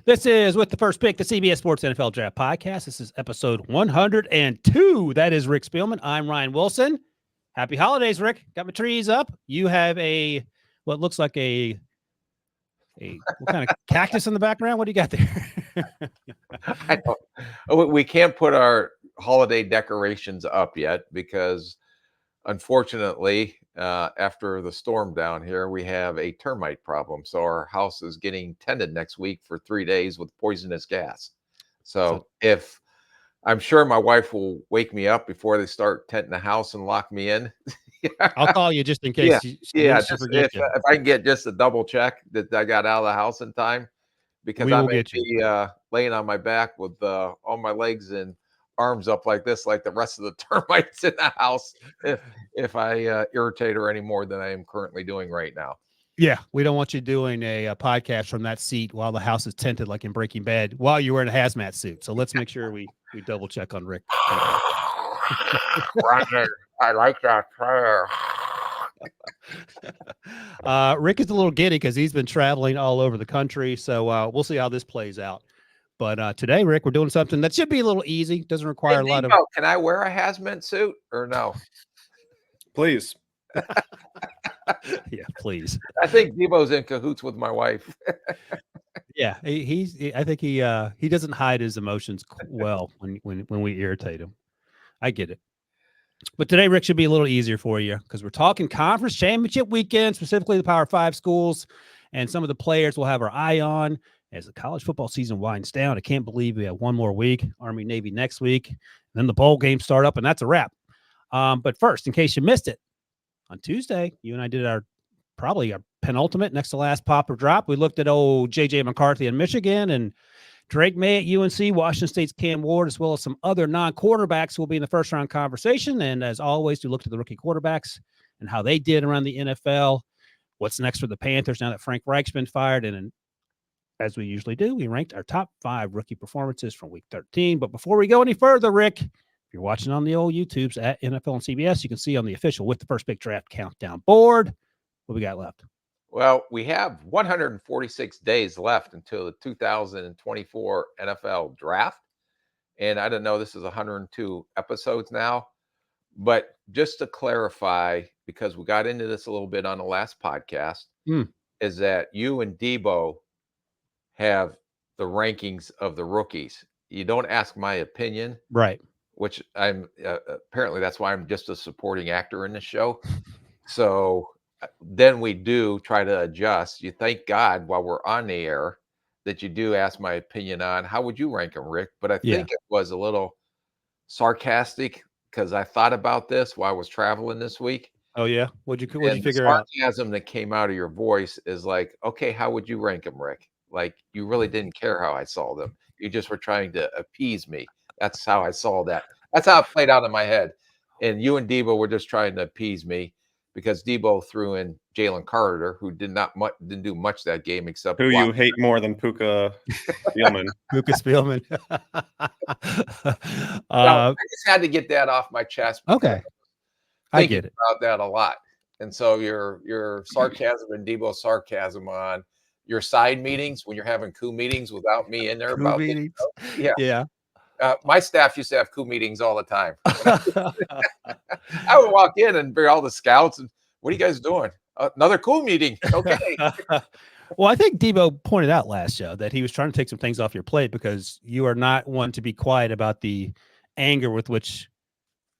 This is With the First Pick, the CBS Sports NFL Draft Podcast. This is episode 102. That is Rick Spielman. I'm Ryan Wilson. Happy holidays, Rick. Got my trees up. You have what looks like a what kind of cactus in the background? What do you got there? I don't, we can't put our holiday decorations up yet because, unfortunately, after the storm down here, we have a termite problem. So our house is getting tended next week for 3 days with poisonous gas. So if I'm sure my wife will wake me up before they start tenting the house and lock me in. I'll call you just in case. Just if I can get just a double check that I got out of the house in time, because I may be laying on my back with all my legs and arms up like this, like the rest of the termites in the house, if I irritate her any more than I am currently doing right now. Yeah, we don't want you doing a podcast from that seat while the house is tented like in Breaking Bad while you're in a hazmat suit. So let's make sure we double check on Rick. Roger, I like that prayer. Rick is a little giddy because he's been traveling all over the country. So we'll see how this plays out. But today, Rick, we're doing something that should be a little easy. Doesn't require a lot of. Can I wear a hazmat suit or no? Please. Yeah, please. I think Debo's in cahoots with my wife. Yeah, I think he doesn't hide his emotions well when we irritate him. I get it. But today, Rick, should be a little easier for you because we're talking conference championship weekend, specifically the Power 5 schools, and some of the players we'll have our eye on as the college football season winds down. I can't believe we have one more week, Army, Navy next week, and then the bowl games start up, and that's a wrap. But first, in case you missed it, on Tuesday, you and I did probably our penultimate, next to last pop or drop. We looked at old J.J. McCarthy in Michigan and Drake May at UNC, Washington State's Cam Ward, as well as some other non-quarterbacks who will be in the first-round conversation. And as always, we looked at the rookie quarterbacks and how they did around the NFL. What's next for the Panthers now that Frank Reich's been fired? And as we usually do, we ranked our top 5 rookie performances from Week 13. But before we go any further, Rick, if you're watching on the old YouTubes at NFL and CBS, you can see on the official With the First Pick Draft countdown board what we got left. Well, we have 146 days left until the 2024 NFL draft. And I don't know, this is 102 episodes now. But just to clarify, because we got into this a little bit on the last podcast, is that you and Debo have the rankings of the rookies. You don't ask my opinion. Right. Which I'm apparently that's why I'm just a supporting actor in the show. So then we do try to adjust. You thank God while we're on the air that you do ask my opinion on how would you rank them, Rick? But I think it was a little sarcastic because I thought about this while I was traveling this week. Oh yeah, what'd you figure out? The sarcasm that came out of your voice is like, okay, how would you rank them, Rick? Like you really didn't care how I saw them. You just were trying to appease me. That's how I saw that. That's how it played out in my head. And you and Debo were just trying to appease me. Because Debo threw in Jalen Carter, who didn't do much that game except who you hate more than Puka Spielman. Puka Spielman. I just had to get that off my chest. Okay, I get it about that a lot. And so your sarcasm and Debo's sarcasm on your side meetings when you're having coup meetings without me in there about meetings. Yeah. My staff used to have coup meetings all the time. I would walk in and bring all the scouts and what are you guys doing? Another coup meeting. Okay. Well, I think Debo pointed out last show that he was trying to take some things off your plate because you are not one to be quiet about the anger with which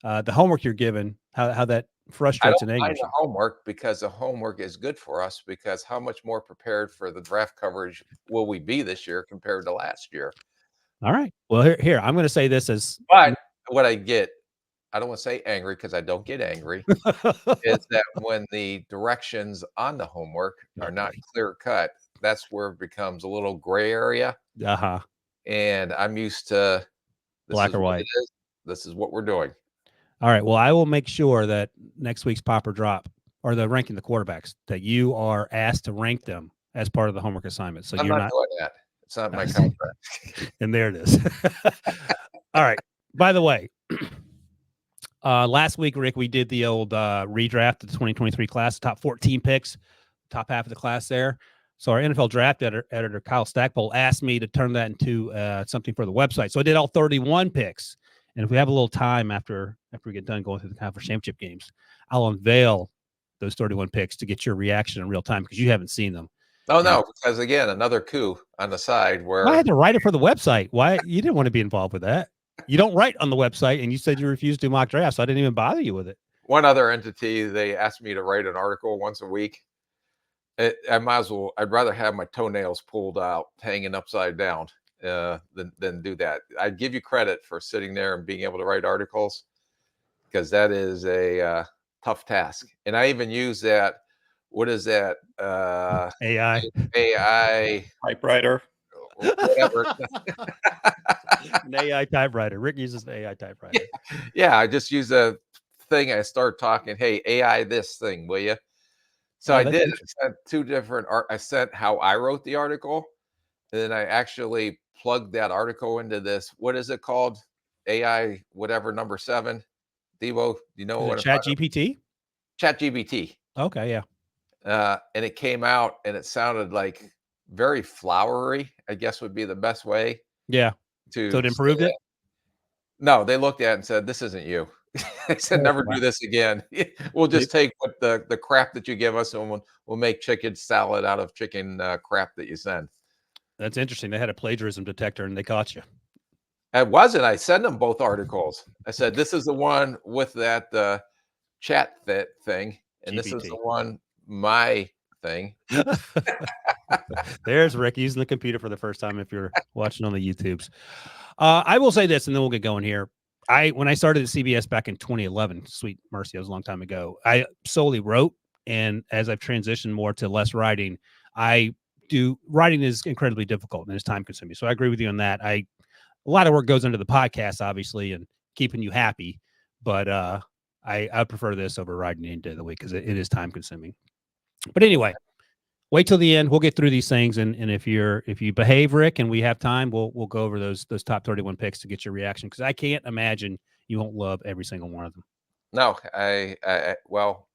the homework you're given, how that frustrates and angers you. The homework because the homework is good for us because how much more prepared for the draft coverage will we be this year compared to last year? All right. Well, here I'm going to say this as. But what I get, I don't want to say angry because I don't get angry, is that when the directions on the homework are not clear cut, that's where it becomes a little gray area. And I'm used to black or white. This is what we're doing. All right. Well, I will make sure that next week's pop or drop or the ranking the quarterbacks that you are asked to rank them as part of the homework assignment. So I'm you're not doing that. It's not my contract. And there it is. All right. By the way, last week, Rick, we did the old redraft of the 2023 class, top 14 picks, top half of the class there. So our NFL draft editor Kyle Stackpole asked me to turn that into something for the website. So I did all 31 picks. And if we have a little time after we get done going through the conference championship games, I'll unveil those 31 picks to get your reaction in real time because you haven't seen them. Oh, no, because again, another coup on the side where I had to write it for the website. Why? You didn't want to be involved with that. You don't write on the website, and you said you refused to do mock drafts, so I didn't even bother you with it. one other entity, they asked me to write an article once a week. I might as well. I'd rather have my toenails pulled out, hanging upside down, than do that. I'd give you credit for sitting there and being able to write articles, because that is a tough task. And I even use that. What is that? AI. AI Typewriter. whatever. An AI typewriter. Rick uses an AI typewriter. Yeah, I just use a thing. I start talking. Hey, AI, this thing, will you? So Oh, I that's did. I sent two different art. I sent how I wrote the article, and then I actually plugged that article into this. What is it called? AI, whatever, number 7. Devo, you know Is what it I'm Chat GPT? Chat GPT. Okay, yeah. And it came out, and it sounded like very flowery, I guess would be the best way Yeah. to So it improved say it? it. No, they looked at it and said, "This isn't you." They said, "Never do this again. We'll just take what the crap that you give us, and we'll make chicken salad out of chicken crap that you send." That's interesting. They had a plagiarism detector and they caught you. It wasn't. I sent them both articles. I said, "This is the one with that chat thing, and this is GPT. the one my thing." There's Rick using the computer for the first time if you're watching on the YouTubes. I will say this, and then we'll get going here. When I started at CBS back in 2011, sweet mercy, that was a long time ago, I solely wrote. And as I've transitioned more to less writing, writing is incredibly difficult and it's time consuming. So I agree with you on that. A lot of work goes into the podcast, obviously, and keeping you happy. But I prefer this over writing any day of the week because it is time consuming. But anyway, wait till the end. We'll get through these things, and if you behave, Rick, and we have time, we'll go over those top 31 picks to get your reaction because I can't imagine you won't love every single one of them. No, I well,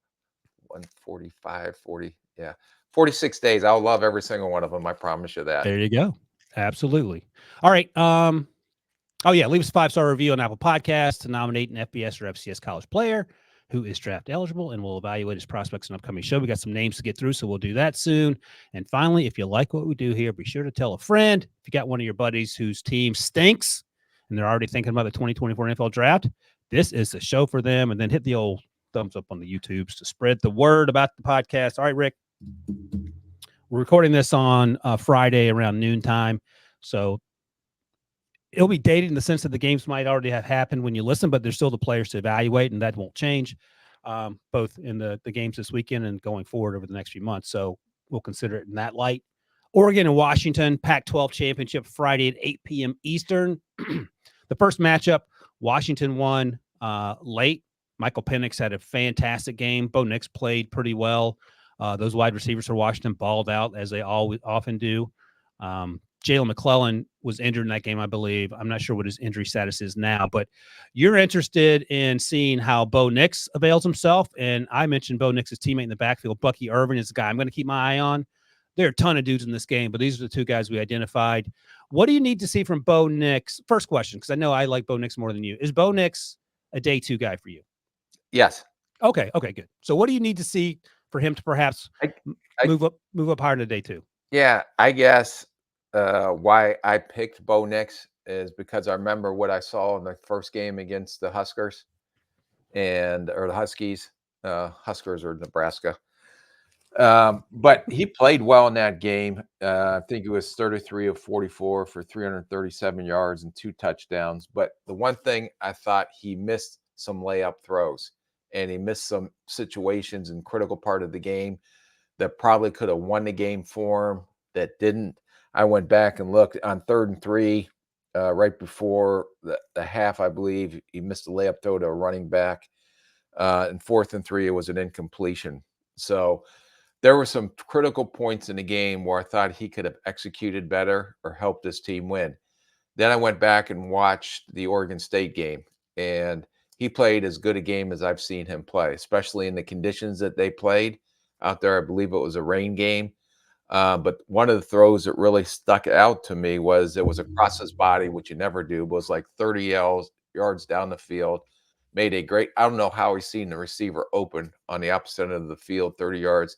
145, 40, yeah, 46 days. I'll love every single one of them. I promise you that. There you go. Absolutely. All right. Oh yeah, leave us a 5-star review on Apple Podcasts to nominate an FBS or FCS college player who is draft eligible, and we'll evaluate his prospects in an upcoming show. We got some names to get through, so we'll do that soon. And finally, if you like what we do here, be sure to tell a friend. If you got one of your buddies whose team stinks and they're already thinking about the 2024 NFL draft, this is the show for them. And then hit the old thumbs up on the YouTubes to spread the word about the podcast. All right, Rick, we're recording this on Friday around noontime, so it'll be dated in the sense that the games might already have happened when you listen, but there's still the players to evaluate, and that won't change, both in the games this weekend and going forward over the next few months. So we'll consider it in that light. Oregon and Washington, Pac-12 championship, Friday at 8 p.m. Eastern. The first matchup, Washington won late. Michael Penix had a fantastic game. Bo Nix played pretty well. Those wide receivers for Washington balled out, as they often do. Jalen McClellan was injured in that game, I believe. I'm not sure what his injury status is now, but you're interested in seeing how Bo Nix avails himself. And I mentioned Bo Nix's teammate in the backfield, Bucky Irvin, is the guy I'm going to keep my eye on. There are a ton of dudes in this game, but these are the two guys we identified. What do you need to see from Bo Nix? First question, because I know I like Bo Nix more than you. Is Bo Nix a day 2 guy for you? Yes. Okay, good. So what do you need to see for him to perhaps move up higher to day 2? Yeah, I guess why I picked Bo Nix is because I remember what I saw in the first game against the Huskers or the Huskies. Huskers or Nebraska. But he played well in that game. I think it was 33 of 44 for 337 yards and 2 touchdowns. But the one thing I thought, he missed some layup throws, and he missed some situations in critical part of the game that probably could have won the game for him that didn't. I went back and looked on 3rd and 3, right before the half, I believe. He missed a layup throw to a running back. And 4th and 3, it was an incompletion. So there were some critical points in the game where I thought he could have executed better or helped his team win. Then I went back and watched the Oregon State game, and he played as good a game as I've seen him play, especially in the conditions that they played out there. I believe it was a rain game. But one of the throws that really stuck out to me was it was across his body, which you never do, but was like 30 yards down the field. Made a great, I don't know how he's seen the receiver open on the opposite end of the field, 30 yards.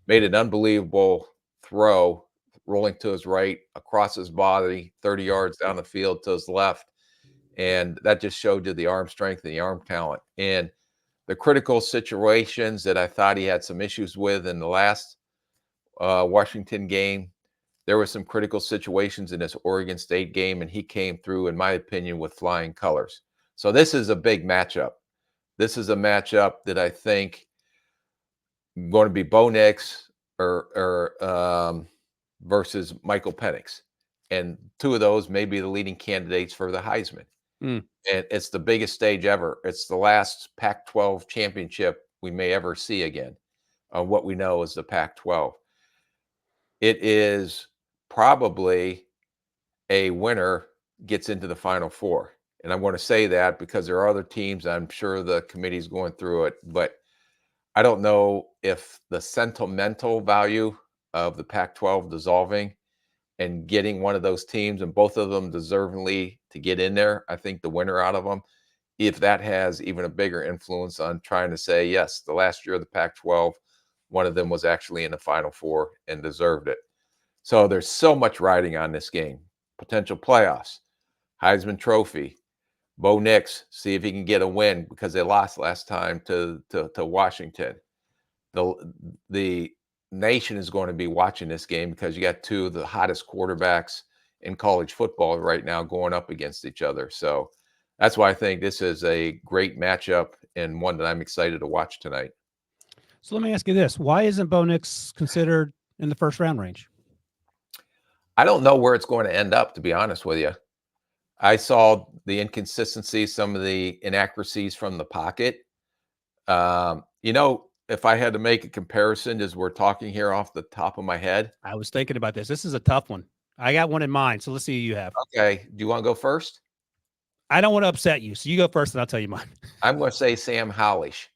Made an unbelievable throw, rolling to his right, across his body, 30 yards down the field to his left. And that just showed you the arm strength and the arm talent. And the critical situations that I thought he had some issues with in the last Washington game, there were some critical situations in this Oregon State game, and he came through, in my opinion, with flying colors. So this is a big matchup. This is a matchup that I think going to be Bo Nix versus Michael Penix, and two of those may be the leading candidates for the Heisman. And it's the biggest stage ever. It's the last Pac-12 championship we may ever see again. What we know is the Pac-12. It is probably a winner gets into the Final Four. And I'm going to say that because there are other teams. I'm sure the committee's going through it, but I don't know if the sentimental value of the Pac-12 dissolving and getting one of those teams, and both of them deservingly to get in there, I think the winner out of them, if that has even a bigger influence on trying to say, yes, the last year of the Pac-12, one of them was actually in the Final Four and deserved it. So there's so much riding on this game. Potential playoffs, Heisman Trophy, Bo Nix, see if he can get a win because they lost last time to Washington. The nation is going to be watching this game because you got two of the hottest quarterbacks in college football right now going up against each other. So that's why I think this is a great matchup and one that I'm excited to watch tonight. So let me ask you this. Why isn't Bo Nix considered in the first round range? I don't know where it's going to end up, to be honest with you. I saw the inconsistency, some of the inaccuracies from the pocket. If I had to make a comparison as we're talking here off the top of my head. I was thinking about this. This is a tough one. I got one in mind. So let's see who you have. Okay. Do you want to go first? I don't want to upset you. So you go first and I'll tell you mine. I'm going to say Sam Howlish.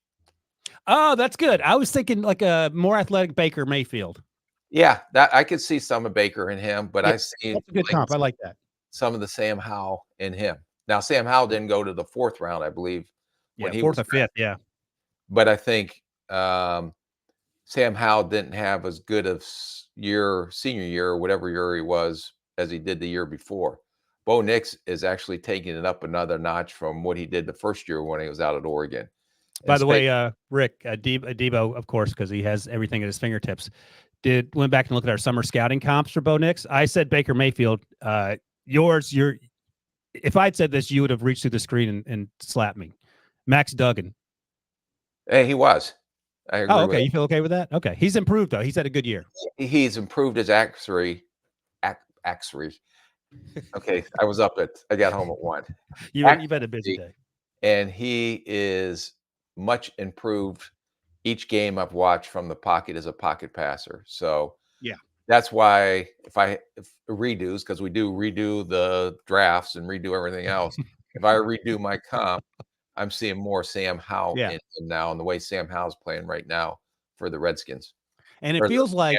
Oh, that's good. I was thinking like a more athletic Baker Mayfield. Yeah, that I could see some of Baker in him, but I see that's a good comp. I like that. Some of the Sam Howell in him. Now, Sam Howell didn't go to the fourth round, I believe. Yeah, fourth or fifth. Yeah. But I think Sam Howell didn't have as good of senior year, or whatever year he was, as he did the year before. Bo Nix is actually taking it up another notch from what he did the first year when he was out at Oregon. By the way, Rick, Debo, of course, because he has everything at his fingertips, went back and looked at our summer scouting comps for Bo Nix. I said Baker Mayfield. If I'd said this, you would have reached through the screen and slapped me. Max Duggan. Hey, he was. I agree. Oh, okay. You feel okay with that? Okay. He's improved, though. He's had a good year. He's improved his accuracy. Okay. I got home at 1. You've had a busy day. And he is much improved each game I've watched from the pocket as a pocket passer. So yeah, that's why if redos, because we do redo the drafts and redo everything else. If I redo my comp, I'm seeing more Sam Howell in him now, and the way Sam Howell's playing right now for the Redskins. And it feels like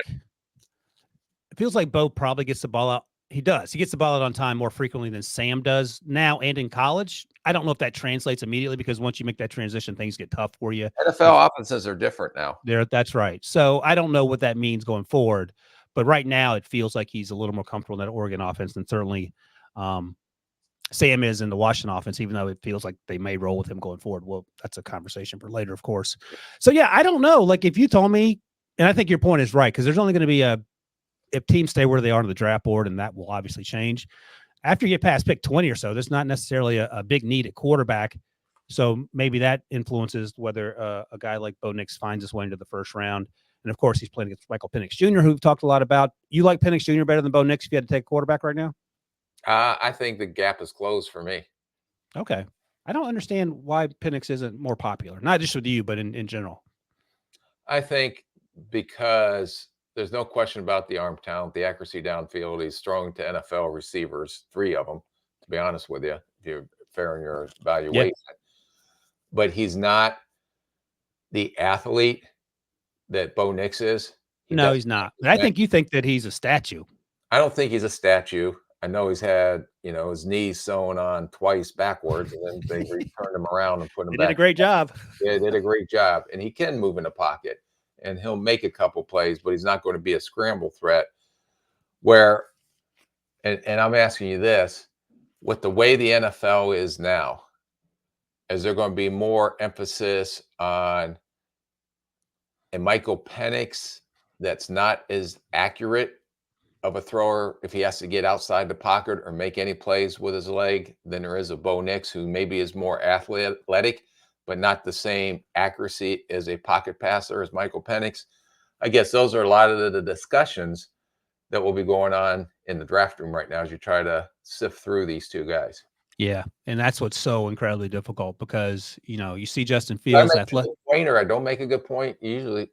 Bo probably gets the ball out. He does. He gets the ball out on time more frequently than Sam does now and in college. I don't know if that translates immediately because once you make that transition, things get tough for you. NFL offenses are different now. That's right. So I don't know what that means going forward. But right now, it feels like he's a little more comfortable in that Oregon offense than certainly Sam is in the Washington offense, even though it feels like they may roll with him going forward. Well, that's a conversation for later, of course. So, yeah, I don't know. Like, if you told me, and I think your point is right, because there's only going to be if teams stay where they are on the draft board, and that will obviously change. After you get past pick 20 or so, there's not necessarily a big need at quarterback. So maybe that influences whether a guy like Bo Nix finds his way into the first round. And, of course, he's playing against Michael Penix Jr., who we've talked a lot about. You like Penix Jr. better than Bo Nix if you had to take a quarterback right now? I think the gap is closed for me. Okay. I don't understand why Penix isn't more popular, not just with you, but in general. I think because there's no question about the arm talent, the accuracy downfield. He's throwing to NFL receivers, 3 of them, to be honest with you, if you're fair in your evaluation. Yeah. But he's not the athlete that Bo Nix is. No, he's not. I think you think that he's a statue. I don't think he's a statue. I know he's had, his knees sewn on twice backwards, and then they turned him around and put him They back. did a great job. Yeah, they did a great job, and he can move in the pocket, and he'll make a couple plays, but he's not going to be a scramble threat. Where, and I'm asking you this, with the way the NFL is now, is there going to be more emphasis on a Michael Penix that's not as accurate of a thrower if he has to get outside the pocket or make any plays with his leg than there is a Bo Nix, who maybe is more athletic, but not the same accuracy as a pocket passer as Michael Penix? I guess those are a lot of the discussions that will be going on in the draft room right now as you try to sift through these two guys. Yeah, and that's what's so incredibly difficult because, you see Justin I Fields make a athletic. good point or I don't make a good point. Usually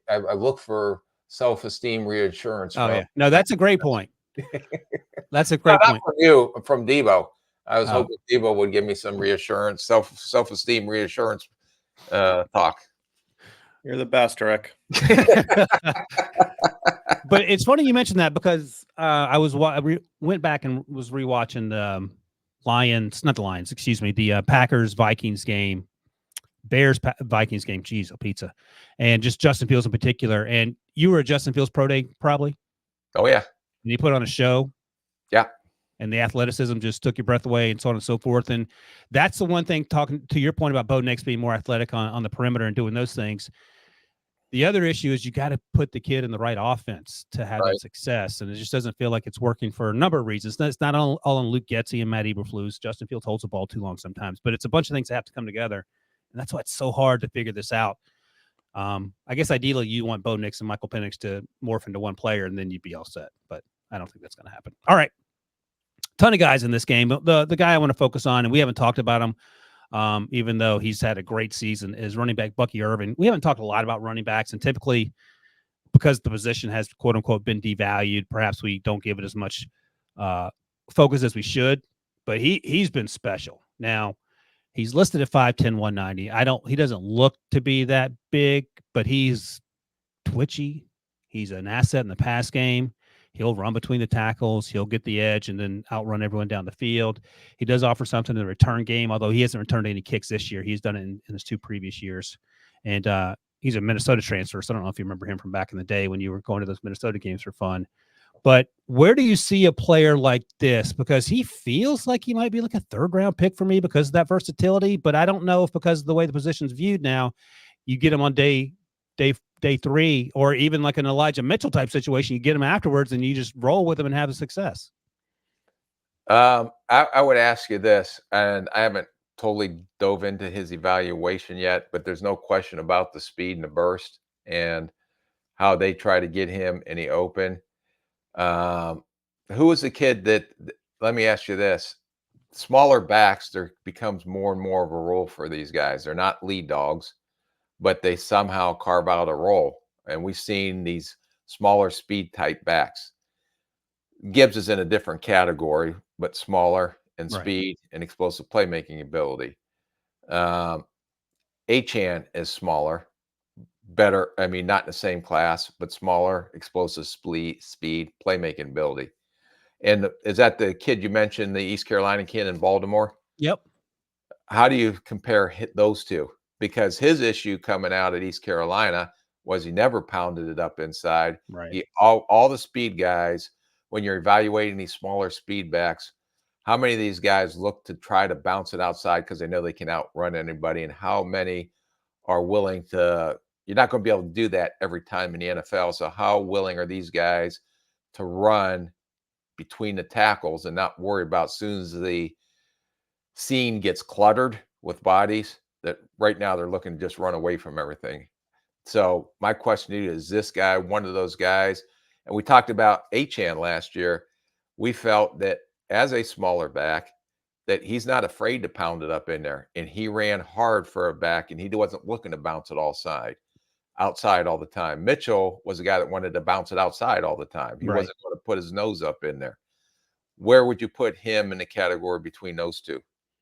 I look for self-esteem reassurance. Oh, yeah. No, that's a great point. That's a great Not point. from you, from Debo. I was Oh. hoping Debo would give me some reassurance, self-esteem reassurance talk. You're the best, Rick. But it's funny you mentioned that because I went back and was rewatching the the Packers Vikings game, Bears Vikings game. Geez, pizza, and just Justin Fields in particular. And you were at Justin Fields pro day probably. Oh yeah, and he put on a show. Yeah, and the athleticism just took your breath away, and so on and so forth. And that's the one thing. Talking to your point about Bo Nix being more athletic on the perimeter and doing those things. The other issue is you got to put the kid in the right offense to have that success, and it just doesn't feel like it's working for a number of reasons. It's not all on Luke Getsy and Matt Eberflus. Justin Fields holds the ball too long sometimes, but it's a bunch of things that have to come together, and that's why it's so hard to figure this out. I guess ideally you want Bo Nix and Michael Penix to morph into one player, and then you'd be all set, but I don't think that's going to happen. All right. Ton of guys in this game. The guy I want to focus on, and we haven't talked about him, even though he's had a great season, is running back Bucky Irvin. We haven't talked a lot about running backs, and typically because the position has quote unquote been devalued, perhaps we don't give it as much focus as we should, but he's been special. Now he's listed at 5'10", 190. He doesn't look to be that big, but he's twitchy. He's an asset in the pass game. He'll run between the tackles. He'll get the edge and then outrun everyone down the field. He does offer something in the return game, although he hasn't returned any kicks this year. He's done it in his 2 previous years. And he's a Minnesota transfer, so I don't know if you remember him from back in the day when you were going to those Minnesota games for fun. But where do you see a player like this? Because he feels like he might be like a 3rd-round pick for me because of that versatility, but I don't know if because of the way the position's viewed now, you get him on day 3, or even like an Elijah Mitchell type situation, you get him afterwards and you just roll with him and have a success. I would ask you this, and I haven't totally dove into his evaluation yet, but there's no question about the speed and the burst and how they try to get him in the open. Who was the kid that, let me ask you this, smaller backs, there becomes more and more of a role for these guys. They're not lead dogs, but they somehow carve out a role. And we've seen these smaller speed type backs. Gibbs is in a different category, but smaller in speed and explosive playmaking ability. Achane is smaller, better. I mean, not in the same class, but smaller, explosive speed, playmaking ability. And is that the kid you mentioned, the East Carolina kid in Baltimore? Yep. How do you compare those two? Because his issue coming out at East Carolina was he never pounded it up inside. Right. All the speed guys, when you're evaluating these smaller speed backs, how many of these guys look to try to bounce it outside because they know they can outrun anybody, and how many are willing to – you're not going to be able to do that every time in the NFL. So how willing are these guys to run between the tackles and not worry about as soon as the scene gets cluttered with bodies, that right now they're looking to just run away from everything. So my question to you, is this guy one of those guys? And we talked about Achane last year. We felt that as a smaller back, that he's not afraid to pound it up in there. And he ran hard for a back, and he wasn't looking to bounce it outside all the time. Mitchell was a guy that wanted to bounce it outside all the time. He wasn't going to put his nose up in there. Where would you put him in the category between those two?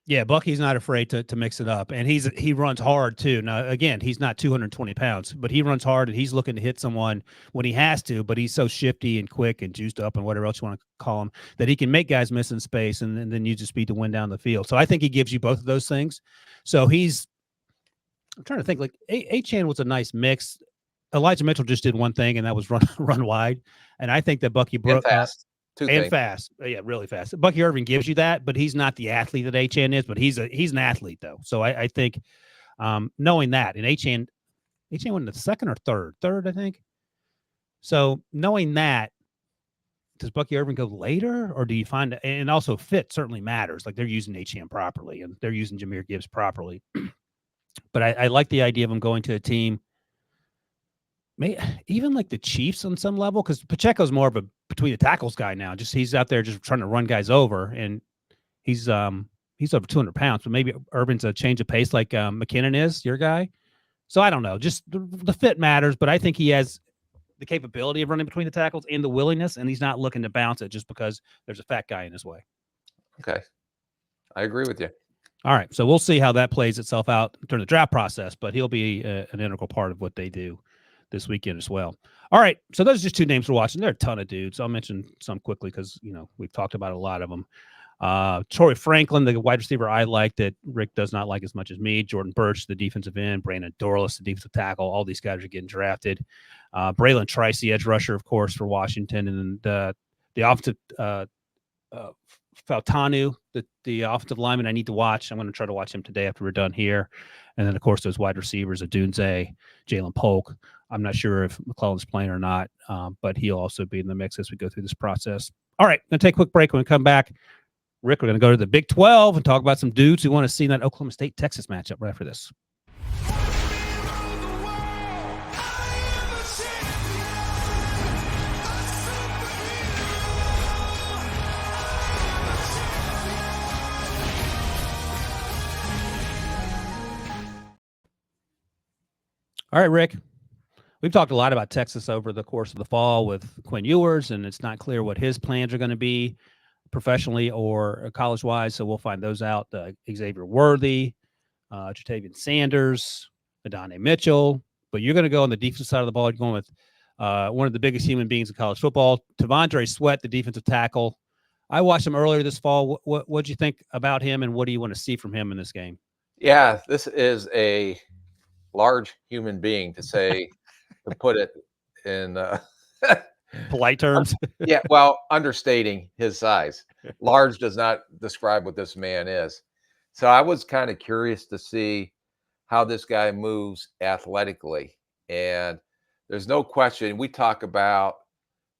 Yeah, Bucky's not afraid to mix it up, and he runs hard too. Now, again, he's not 220 pounds, but he runs hard, and he's looking to hit someone when he has to. But he's so shifty and quick and juiced up and whatever else you want to call him that he can make guys miss in space and then use the speed to win down the field. So I think he gives you both of those things. So I'm trying to think, like A-Chan was a nice mix. Elijah Mitchell just did one thing, and that was run wide. And I think that Bucky And fast. Fast. Yeah, really fast. Bucky Irving gives you that, but he's not the athlete that A-Chan is, but he's an athlete though. So I think knowing that, and A-Chan went in the second or third, I think. So knowing that, does Bucky Irving go later, or do you find, and also fit certainly matters. Like they're using A-Chan properly and they're using Jahmyr Gibbs properly. But I like the idea of him going to a team, even like the Chiefs on some level, because Pacheco's more of a between the tackles guy now. Just he's out there just trying to run guys over, and he's over 200 pounds. But maybe Irvin's a change of pace like McKinnon is, your guy. So I don't know. Just the fit matters, but I think he has the capability of running between the tackles and the willingness, and he's not looking to bounce it just because there's a fat guy in his way. Okay, I agree with you. All right, so we'll see how that plays itself out during the draft process, but he'll be an integral part of what they do this weekend as well. All right, so those are just two names we're watching. There are a ton of dudes. I'll mention some quickly because we've talked about a lot of them. Torrey Franklin, the wide receiver I like that Rick does not like as much as me. Jordan Birch, the defensive end. Brandon Dorlus, the defensive tackle. All these guys are getting drafted. Braylon Trice, the edge rusher, of course, for Washington, and the offensive Fautanu, the offensive lineman I need to watch. I'm going to try to watch him today after we're done here. And then, of course, those wide receivers, Adunze, Jalen Polk. I'm not sure if McClellan's playing or not, but he'll also be in the mix as we go through this process. All right, going to take a quick break. When we come back, Rick, we're going to go to the Big 12 and talk about some dudes who want to see that Oklahoma State-Texas matchup right after this. All right, Rick. We've talked a lot about Texas over the course of the fall with Quinn Ewers, and it's not clear what his plans are going to be professionally or college-wise, so we'll find those out. Xavier Worthy, Jatavian Sanders, Adonai Mitchell. But you're going to go on the defensive side of the ball. You're going with one of the biggest human beings in college football, Tavondre Sweat, the defensive tackle. I watched him earlier this fall. What'd you think about him, and what do you want to see from him in this game? Yeah, this is a large human being, to put it in polite terms. Yeah, well, understating his size. Large does not describe what this man is. So I was kind of curious to see how this guy moves athletically. And there's no question, we talk about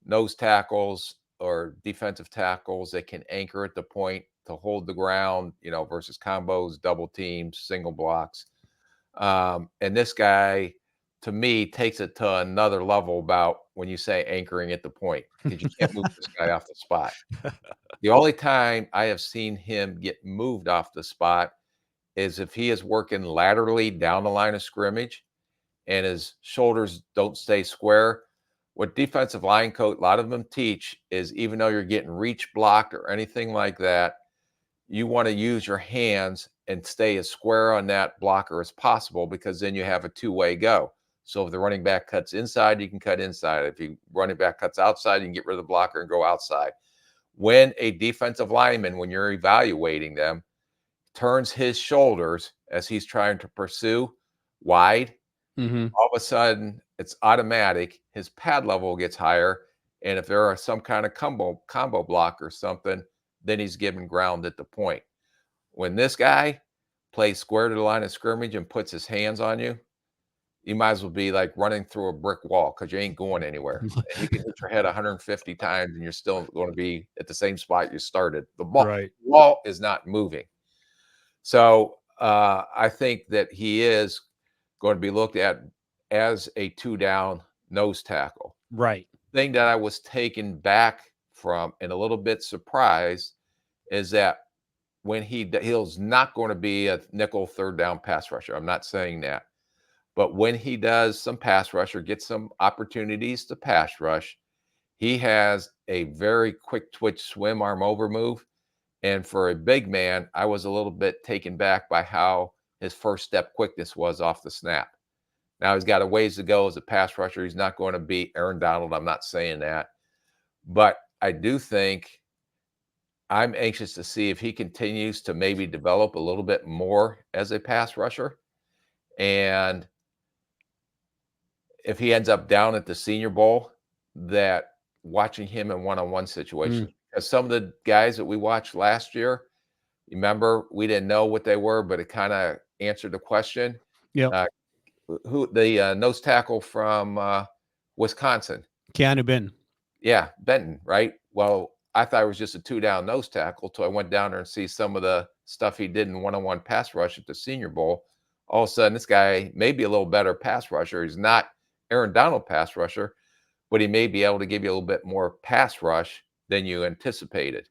nose tackles or defensive tackles that can anchor at the point to hold the ground, versus combos, double teams, single blocks. And this guy, to me, takes it to another level about when you say anchoring at the point, because you can't move this guy off the spot. The only time I have seen him get moved off the spot is if he is working laterally down the line of scrimmage and his shoulders don't stay square. What defensive line coach, a lot of them teach, is even though you're getting reach blocked or anything like that, you want to use your hands and stay as square on that blocker as possible, because then you have a two-way go. So if the running back cuts inside, you can cut inside. If the running back cuts outside, you can get rid of the blocker and go outside. When a defensive lineman, when you're evaluating them, turns his shoulders as he's trying to pursue wide, all of a sudden it's automatic. His pad level gets higher. And if there are some kind of combo block or something, then he's given ground at the point. When this guy plays square to the line of scrimmage and puts his hands on you, you might as well be like running through a brick wall, because you ain't going anywhere. And you can hit your head 150 times and you're still going to be at the same spot you started. The wall is not moving. So I think that he is going to be looked at as a two-down nose tackle. Right. Thing that I was taken back from and a little bit surprised is that when he's not going to be a nickel third down pass rusher. I'm not saying that. But when he does some pass rush or gets some opportunities to pass rush, he has a very quick twitch swim arm over move. And for a big man, I was a little bit taken back by how his first step quickness was off the snap. Now he's got a ways to go as a pass rusher. He's not going to beat Aaron Donald. I'm not saying that. But I do think I'm anxious to see if he continues to maybe develop a little bit more as a pass rusher. And if he ends up down at the Senior Bowl, that watching him in one-on-one situations. Because some of the guys that we watched last year, remember, we didn't know what they were, but it kind of answered the question. Yep. Who the nose tackle from Wisconsin? Keanu Benton. Yeah, Benton, right? Well, I thought it was just a 2-down nose tackle till I went down there and see some of the stuff he did in one-on-one pass rush at the Senior Bowl. All of a sudden, this guy may be a little better pass rusher. He's not Aaron Donald pass rusher, but he may be able to give you a little bit more pass rush than you anticipated.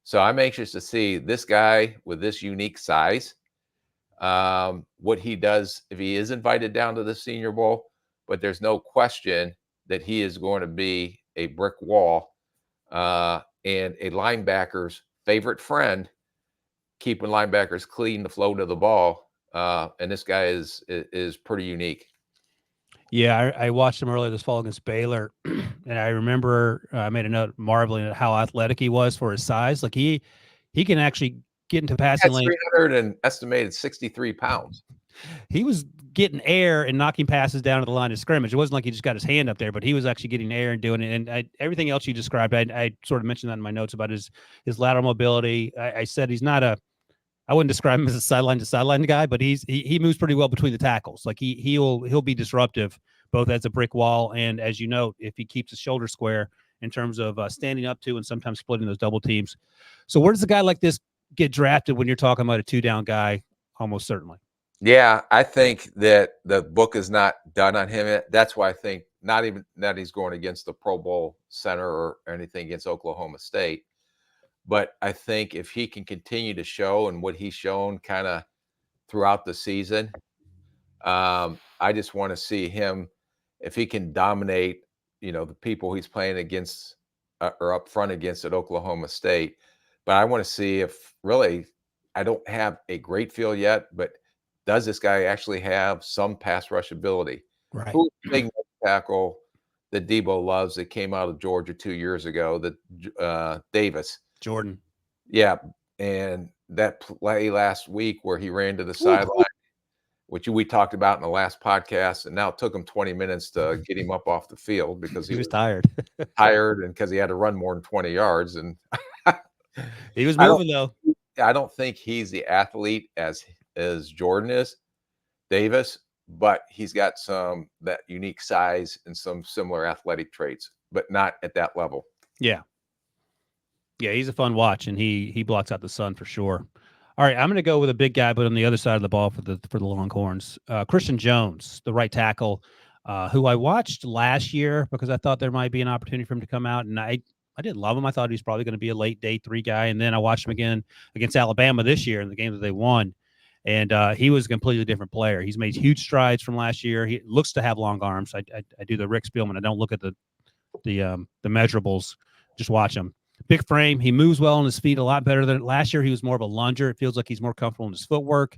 So I'm anxious to see this guy with this unique size, what he does if he is invited down to the Senior Bowl. But there's no question that he is going to be a brick wall and a linebacker's favorite friend, keeping linebackers clean, the flow to the ball. And this guy is pretty unique. Yeah, I watched him earlier this fall against Baylor, and I remember I made a note marveling at how athletic he was for his size. Like he can actually get into passing lane. 300 and estimated 63 pounds. He was getting air and knocking passes down to the line of scrimmage. It wasn't like he just got his hand up there, but he was actually getting air and doing it. And everything else you described, I sort of mentioned that in my notes about his lateral mobility. I said he's not I wouldn't describe him as a sideline to sideline guy, but he moves pretty well between the tackles. Like he'll be disruptive both as a brick wall and, as you note, if he keeps his shoulder square in terms of standing up to and sometimes splitting those double teams. So where does a guy like this get drafted when you're talking about a 2-down guy? Almost certainly. Yeah, I think that the book is not done on him. That's why I think not even that he's going against the Pro Bowl center or anything against Oklahoma State. But I think if he can continue to show and what he's shown kind of throughout the season, I just want to see him, if he can dominate, the people he's playing against or up front against at Oklahoma State. But I want to see if really, I don't have a great feel yet, but does this guy actually have some pass rush ability? Right. Who's the big tackle that Debo loves that came out of Georgia 2 years ago, that Davis? Jordan. Yeah. And that play last week where he ran to the sideline, which we talked about in the last podcast, and now it took him 20 minutes to get him up off the field because he was tired. And because he had to run more than 20 yards. And he was moving, though. I don't think he's the athlete as Jordan is, Davis, but he's got that unique size and some similar athletic traits, but not at that level. Yeah. Yeah, he's a fun watch, and he blocks out the sun for sure. All right, I'm going to go with a big guy, but on the other side of the ball for the Longhorns, Christian Jones, the right tackle, who I watched last year because I thought there might be an opportunity for him to come out, and I didn't love him. I thought he was probably going to be a late day 3 guy, and then I watched him again against Alabama this year in the game that they won, and he was a completely different player. He's made huge strides from last year. He looks to have long arms. I do the Rick Spielman. I don't look at the measurables. Just watch him. Big frame. He moves well on his feet, a lot better than last year. He was more of a lunger. It feels like he's more comfortable in his footwork.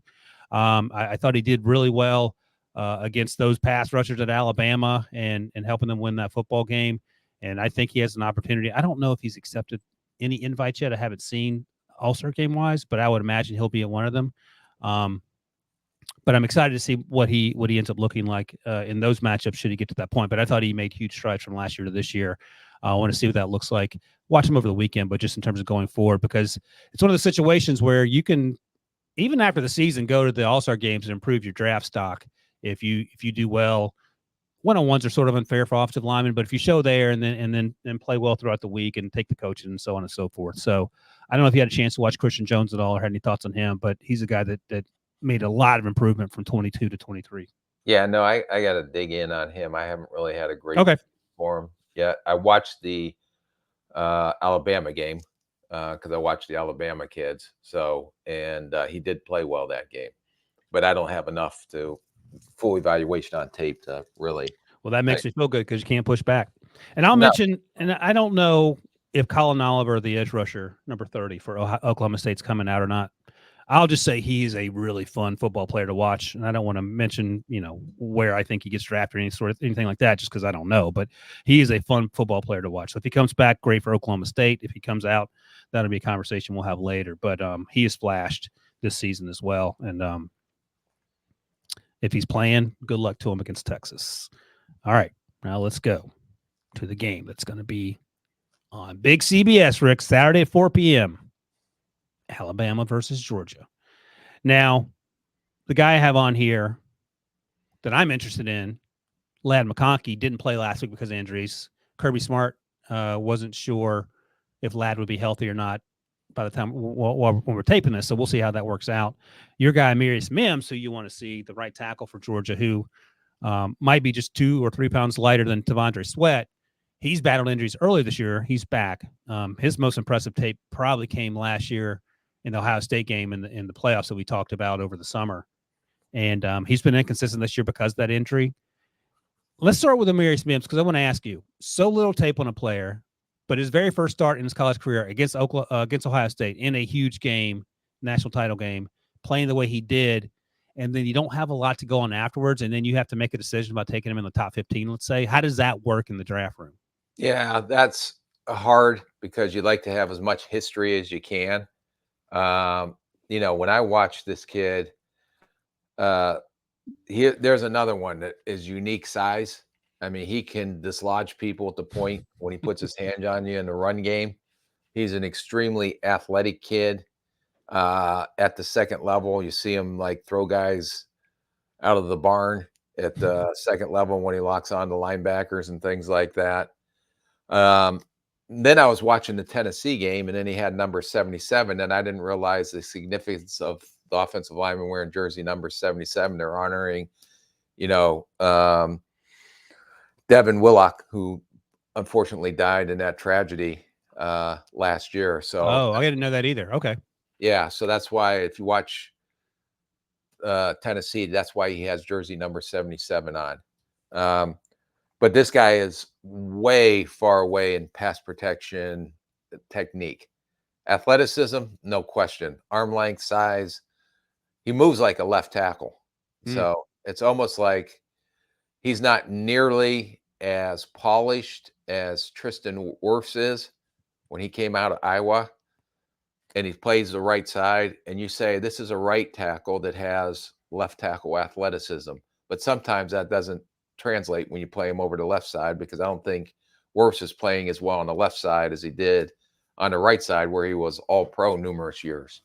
I thought he did really well against those pass rushers at Alabama and helping them win that football game. And I think he has an opportunity. I don't know if he's accepted any invites yet. I haven't seen All-Star game wise, but I would imagine he'll be at one of them. But I'm excited to see what he ends up looking like in those matchups should he get to that point. But I thought he made huge strides from last year to this year. I want to see what that looks like. Watch him over the weekend, but just in terms of going forward, because it's one of the situations where you can, even after the season, go to the All-Star games and improve your draft stock. If you do well, one-on-ones are sort of unfair for offensive linemen, but if you show there and then play well throughout the week and take the coaching and so on and so forth. So I don't know if you had a chance to watch Christian Jones at all or had any thoughts on him, but he's a guy that made a lot of improvement from 22 to 23. Yeah, no, I got to dig in on him. I haven't really had a great for him yet. I watched the Alabama game because I watched the Alabama kids. So, and he did play well that game, but I don't have enough to full evaluation on tape to really. Well, that makes me feel good because you can't push back. And I'll mention, and I don't know if Colin Oliver, the edge rusher, number 30 for Oklahoma State's coming out or not. I'll just say he's a really fun football player to watch, and I don't want to mention, where I think he gets drafted or anything like that, just because I don't know. But he is a fun football player to watch. So if he comes back, great for Oklahoma State. If he comes out, that'll be a conversation we'll have later. But he has flashed this season as well, and if he's playing, good luck to him against Texas. All right, now let's go to the game that's going to be on Big CBS, Rick, Saturday at 4 p.m. Alabama versus Georgia. Now, the guy I have on here that I'm interested in, Ladd McConkey, didn't play last week because of injuries. Kirby Smart wasn't sure if Ladd would be healthy or not by the time when we're taping this, so we'll see how that works out. Your guy, Marius Mims, who you want to see, the right tackle for Georgia, who might be just 2 or 3 pounds lighter than Tavondre Sweat. He's battled injuries earlier this year. He's back. His most impressive tape probably came last year in the Ohio State game in the playoffs that we talked about over the summer. And he's been inconsistent this year because of that injury. Let's start with Amarius Mims, because I want to ask you, so little tape on a player, but his very first start in his college career against Ohio State in a huge game, national title game, playing the way he did, and then you don't have a lot to go on afterwards, and then you have to make a decision about taking him in the top 15, let's say. How does that work in the draft room? Yeah, that's hard because you'd like to have as much history as you can. When I watch this kid, there's another one that is unique size. I mean, he can dislodge people at the point when he puts his hand on you in the run game. He's an extremely athletic kid. At the second level, you see him like throw guys out of the barn at the second level when he locks on to linebackers and things like that. Then I was watching the Tennessee game, and then he had number 77, and I didn't realize the significance of the offensive lineman wearing jersey number 77. They're honoring, Devin Willock, who unfortunately died in that tragedy last year. So, I didn't know that either. Okay. Yeah, so that's why if you watch Tennessee, that's why he has jersey number 77 on. But this guy is way far away in pass protection technique. Athleticism, no question. Arm length, size. He moves like a left tackle. So it's almost like he's not nearly as polished as Tristan Wirfs is when he came out of Iowa. And he plays the right side. And you say, this is a right tackle that has left tackle athleticism. But sometimes that doesn't translate when you play him over the left side, because I don't think Wirfs is playing as well on the left side as he did on the right side, where he was all pro numerous years.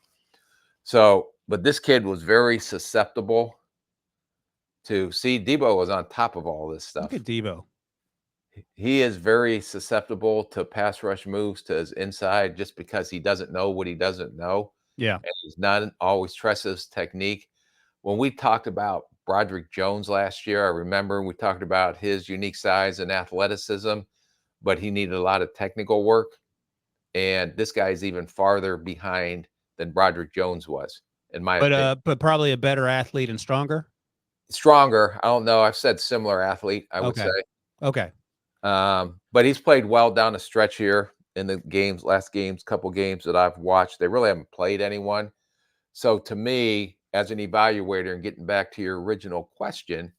So, but this kid was very susceptible to see Debo was on top of all this stuff. Look at Debo. He is very susceptible to pass rush moves to his inside just because he doesn't know what he doesn't know. Yeah. And he's not always trusts his technique. When we talked about Broderick Jones last year, I remember we talked about his unique size and athleticism, but he needed a lot of technical work. And this guy's even farther behind than Broderick Jones was, in my opinion. But probably a better athlete and stronger? Stronger. I don't know. I've said similar athlete, I would say. Okay. But he's played well down the stretch here in the couple games that I've watched. They really haven't played anyone. So to me, as an evaluator, and getting back to your original question,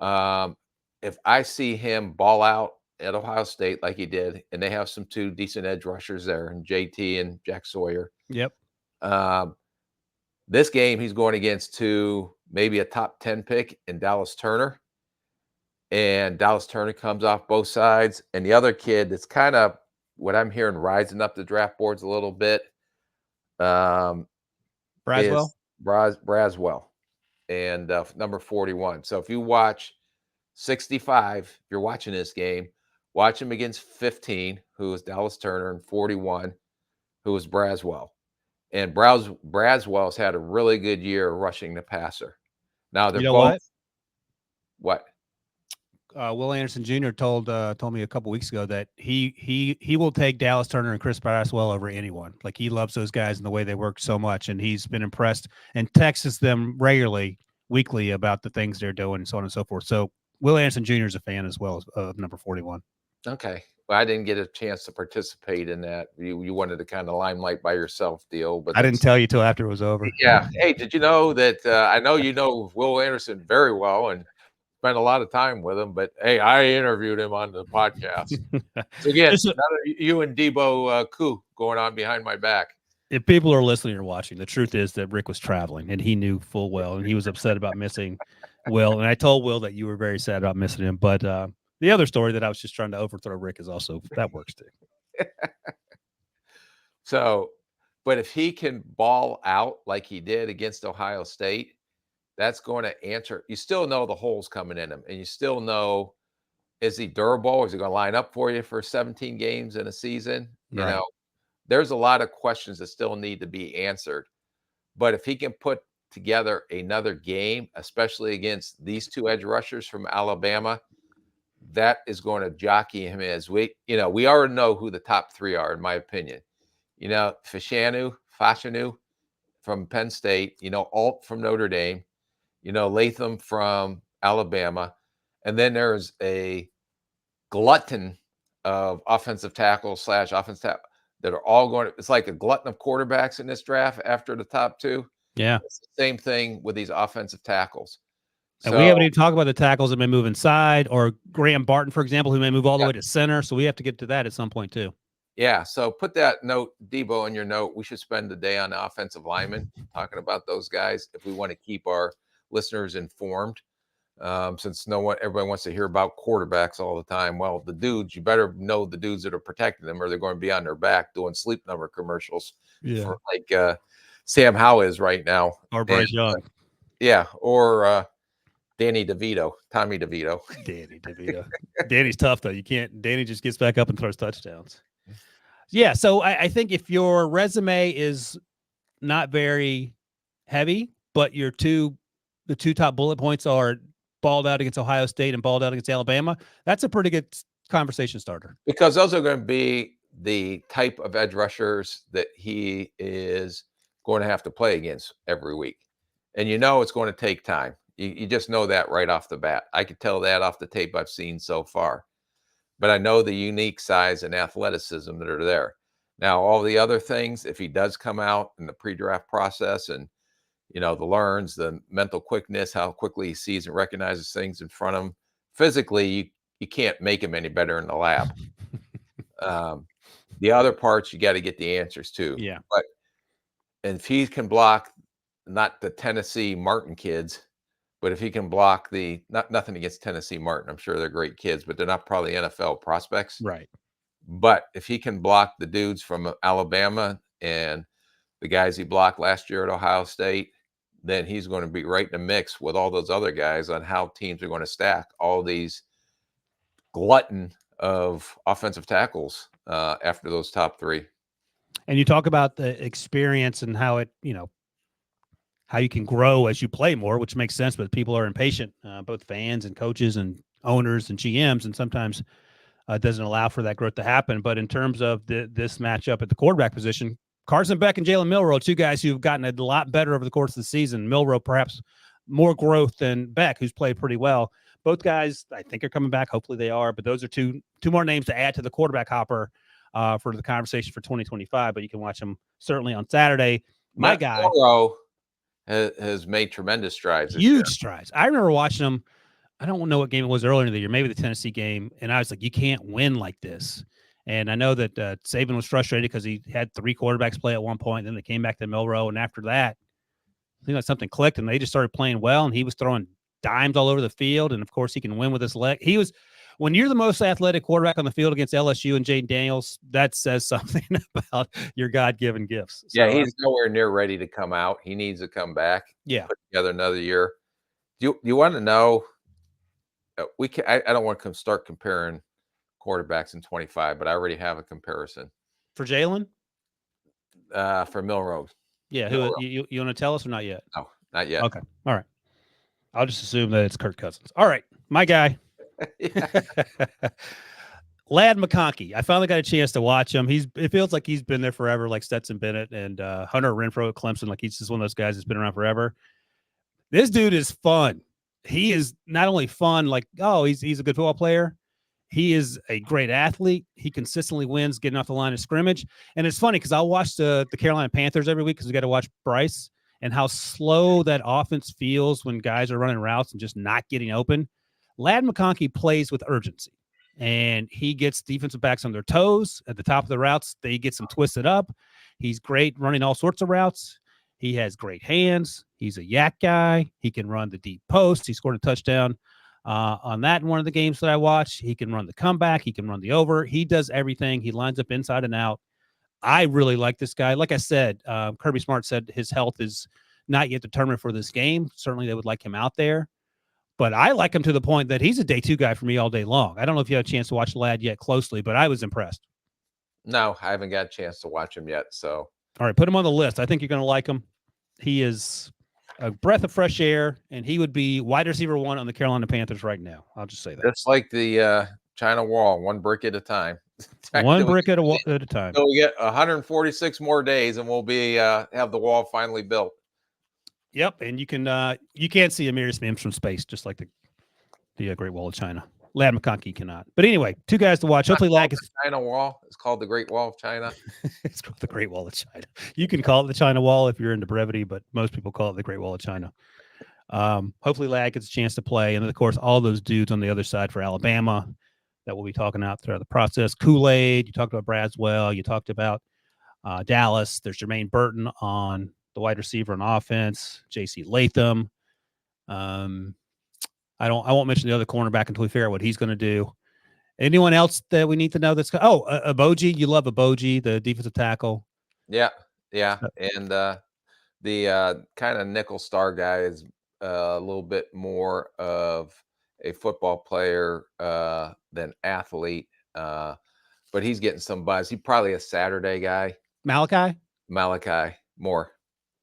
if I see him ball out at Ohio State like he did, and they have some 2 decent edge rushers there, and JT and Jack Sawyer. Yep. This game, he's going against maybe a top 10 pick in Dallas Turner. And Dallas Turner comes off both sides. And the other kid that's kind of what I'm hearing rising up the draft boards a little bit. Braswell? Braswell. And number 41. So if you watch 65, if you're watching this game, watch him against 15, who is Dallas Turner, and 41, who is Braswell. And Braswell's had a really good year rushing the passer. Now they're both. What? Will Anderson Jr. told me a couple weeks ago that he will take Dallas Turner and Chris Braswell over anyone. Like, he loves those guys and the way they work so much, and he's been impressed and texts them regularly, weekly, about the things they're doing and so on and so forth. So Will Anderson Jr. is a fan as well of number 41. Okay. I didn't get a chance to participate in that. You wanted to kind of limelight by yourself deal, but I didn't tell you till after it was over. yeah. Hey, did you know that I know you know Will Anderson very well and spent a lot of time with him, but hey, I interviewed him on the podcast. So again, Just none of you and Debo Koo going on behind my back. if people are listening or watching, the truth is that Rick was traveling and he knew full well, and he was upset about missing Will. And I told Will that you were very sad about missing him. But the other story that I was just trying to overthrow Rick is also that works too. So, but if he can ball out like he did against Ohio State, that's going to answer. You still know the holes coming in him, and you still know, is he durable? Is he going to line up for you for 17 games in a season? You Right. know, there's a lot of questions that still need to be answered. But if he can put together another game, especially against these two edge rushers from Alabama, that is going to jockey him as we already know who the top three are, in my opinion. Fashanu from Penn State, Alt from Notre Dame, Latham from Alabama. And then there's a glutton of offensive tackles / offensive tackle that are all going to, it's like a glutton of quarterbacks in this draft after the top two. Yeah. It's the same thing with these offensive tackles. And we haven't even talked about the tackles that may move inside, or Graham Barton, for example, who may move all the way to center. So we have to get to that at some point too. Yeah. So put that note, Debo, in your note. We should spend the day on the offensive linemen talking about those guys if we want to keep our listeners informed. Since everybody wants to hear about quarterbacks all the time. Well, the dudes, you better know the dudes that are protecting them, or they're going to be on their back doing sleep number commercials for like Sam Howe is right now, or Bryce Young. Or Tommy DeVito. Danny's tough though. Danny just gets back up and throws touchdowns. Yeah. So I think if your resume is not very heavy, but the two top bullet points are balled out against Ohio State and balled out against Alabama, that's a pretty good conversation starter. Because those are going to be the type of edge rushers that he is going to have to play against every week. And it's going to take time. You just know that right off the bat. I could tell that off the tape I've seen so far. But I know the unique size and athleticism that are there. Now, all the other things, if he does come out in the pre-draft process and the learns, the mental quickness, how quickly he sees and recognizes things in front of him. Physically, you can't make him any better in the lab. The other parts, you got to get the answers to. Yeah. And if he can block, not the Tennessee Martin kids, but if he can block nothing against Tennessee Martin, I'm sure they're great kids, but they're not probably NFL prospects. Right. But if he can block the dudes from Alabama and the guys he blocked last year at Ohio State, then he's going to be right in the mix with all those other guys on how teams are going to stack all these glutton of offensive tackles after those top three. And you talk about the experience and how it, how you can grow as you play more, which makes sense, but people are impatient, both fans and coaches and owners and GMs, and sometimes doesn't allow for that growth to happen. But in terms of this matchup at the quarterback position, Carson Beck and Jalen Milroe, two guys who've gotten a lot better over the course of the season. Milroe perhaps more growth than Beck, who's played pretty well. Both guys, I think, are coming back. Hopefully they are. But those are two more names to add to the quarterback hopper for the conversation for 2025. But you can watch them certainly on Saturday. My guy, Milroe has made tremendous strides. Huge strides. I remember watching him. I don't know what game it was earlier in the year, maybe the Tennessee game. And I was like, you can't win like this. And I know that Saban was frustrated because he had three quarterbacks play at one point. Then they came back to Milroe. And after that, I think something clicked and they just started playing well. And he was throwing dimes all over the field. And of course, he can win with his leg. When you're the most athletic quarterback on the field against LSU and Jaden Daniels, that says something about your God-given gifts. So, he's nowhere near ready to come out. He needs to come back. Yeah. Put together another year. Do you want to know? I don't want to start comparing quarterbacks in 25, but I already have a comparison for Jalen. For Milroe. Yeah, who you want to tell us or not yet? No, not yet. Okay, all right. I'll just assume that it's Kirk Cousins. All right, my guy, Ladd McConkey. I finally got a chance to watch him. It feels like he's been there forever, like Stetson Bennett and Hunter Renfrow at Clemson. Like he's just one of those guys that's been around forever. This dude is fun. He is not only fun, like he's a good football player. he is a great athlete. He consistently wins getting off the line of scrimmage. And it's funny because I'll watch the Carolina Panthers every week because we got to watch Bryce and how slow that offense feels when guys are running routes and just not getting open. Ladd McConkey plays with urgency, and he gets defensive backs on their toes at the top of the routes. They get them twisted up. He's great running all sorts of routes. He has great hands. He's a yak guy. He can run the deep post. He scored a touchdown on that in one of the games that I watched. He can run the comeback. He can run the over. He does everything. He lines up inside and out. I really like this guy. Like I said, Kirby Smart said his health is not yet determined for this game. Certainly they would like him out there. But I like him to the point that he's a day 2 guy for me all day long. I don't know if you had a chance to watch Ladd yet closely, but I was impressed. No, I haven't got a chance to watch him yet. So, all right, put him on the list. I think you're going to like him. He is a breath of fresh air, and he would be wide receiver 1 on the Carolina Panthers right now. I'll just say that. It's like the China wall, one brick at a time. One brick at a time. So we get 146 more days, and we'll be have the wall finally built. Yep, and you can't see Amir Mims from space, just like the Great Wall of China. Ladd McConkey cannot. But anyway, 2 guys to watch. Hopefully, Ladd is China Wall. It's called the Great Wall of China. It's called the Great Wall of China. You can call it the China Wall if you're into brevity, but most people call it the Great Wall of China. Hopefully, Ladd gets a chance to play, and then of course, all those dudes on the other side for Alabama that we'll be talking out throughout the process. Kool-Aid. You talked about Braswell. You talked about Dallas. There's Jermaine Burton on the wide receiver on offense, J.C. Latham. I won't mention the other cornerback until we figure out what he's going to do. Anyone else that we need to know that's Aboji? You love Aboji, the defensive tackle. Yeah. And the kind of nickel star guy is a little bit more of a football player than athlete, but he's getting some buzz. He's probably a Saturday guy. Malachi Moore.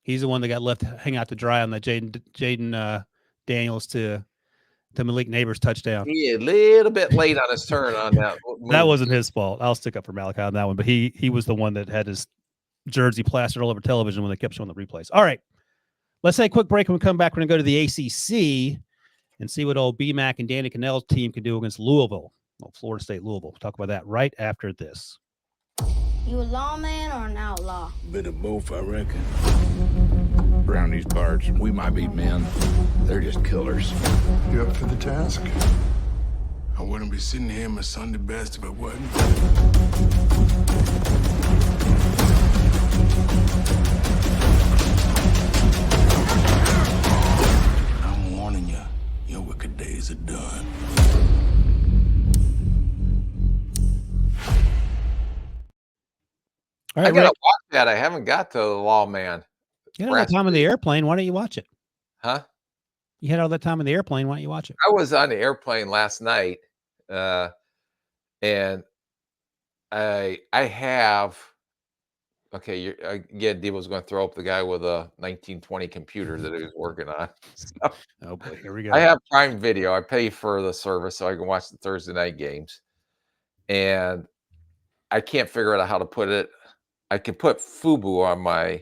He's the one that got left hang out to dry on the Jaden Daniels to Malik Neighbors touchdown. He a little bit late on his turn on that. That wasn't his fault. I'll stick up for Malachi on that one, but he was the one that had his jersey plastered all over television when they kept showing the replays. All right, let's take a quick break. When we come back, we're going to go to the ACC and see what old BMAC and Danny Cannell's team can do against Louisville. Florida State Louisville. We'll talk about that right after this. You a lawman or an outlaw? Bit of both, I reckon. Around these parts, we might be men. They're just killers. You up for the task? I wouldn't be sitting here my Sunday best if I wasn't. I'm warning you, your wicked days are done. All right, I gotta Rick, watch that. I haven't got to the Lawman. you had all that time on the airplane. Why don't you watch it? Huh? You had all that time on the airplane. Why don't you watch it? I was on the airplane last night, and I have. Okay, again, Debo's going to throw up the guy with a 1920 computer that he was working on. So, Oh boy, here we go. I have Prime Video. I pay for the service so I can watch the Thursday night games, and I can't figure out how to put it. I can put Fubo on my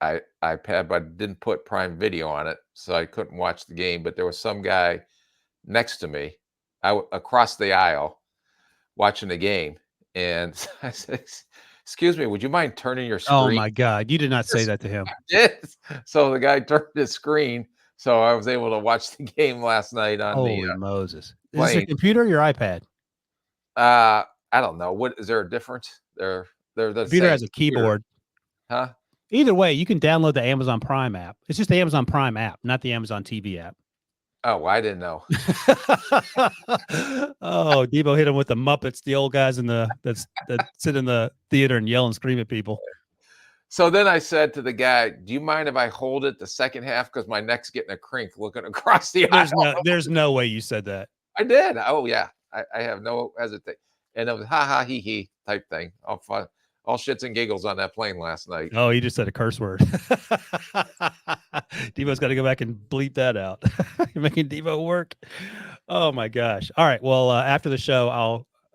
iPad, but I didn't put Prime Video on it, so I couldn't watch the game. But there was some guy next to me, across the aisle, watching the game, and I said, "Excuse me, would you mind turning your screen?" Oh my God, you did not say that to him. Yes. So the guy turned his screen, so I was able to watch the game last night on Holy the Moses! Is plane. this your computer or your iPad? I don't know. What is there a difference? They're the Computer same has a keyboard. huh? Either way, you can download the Amazon Prime app. It's just the Amazon Prime app, not the Amazon TV app. Oh, I didn't know. Oh, Debo hit him with the Muppets, the old guys that sit in the theater and yell and scream at people. So then I said to the guy, "Do you mind if I hold it the second half because my neck's getting a crink looking across the aisle?" There's no way you said that. I did. Oh yeah, I have no hesitation. And it was ha ha he he type thing. All shits and giggles on that plane last night. Oh, you just said a curse word. Devo's got to go back and bleep that out. You're making Devo work. Oh my gosh. All right. Well, after the show,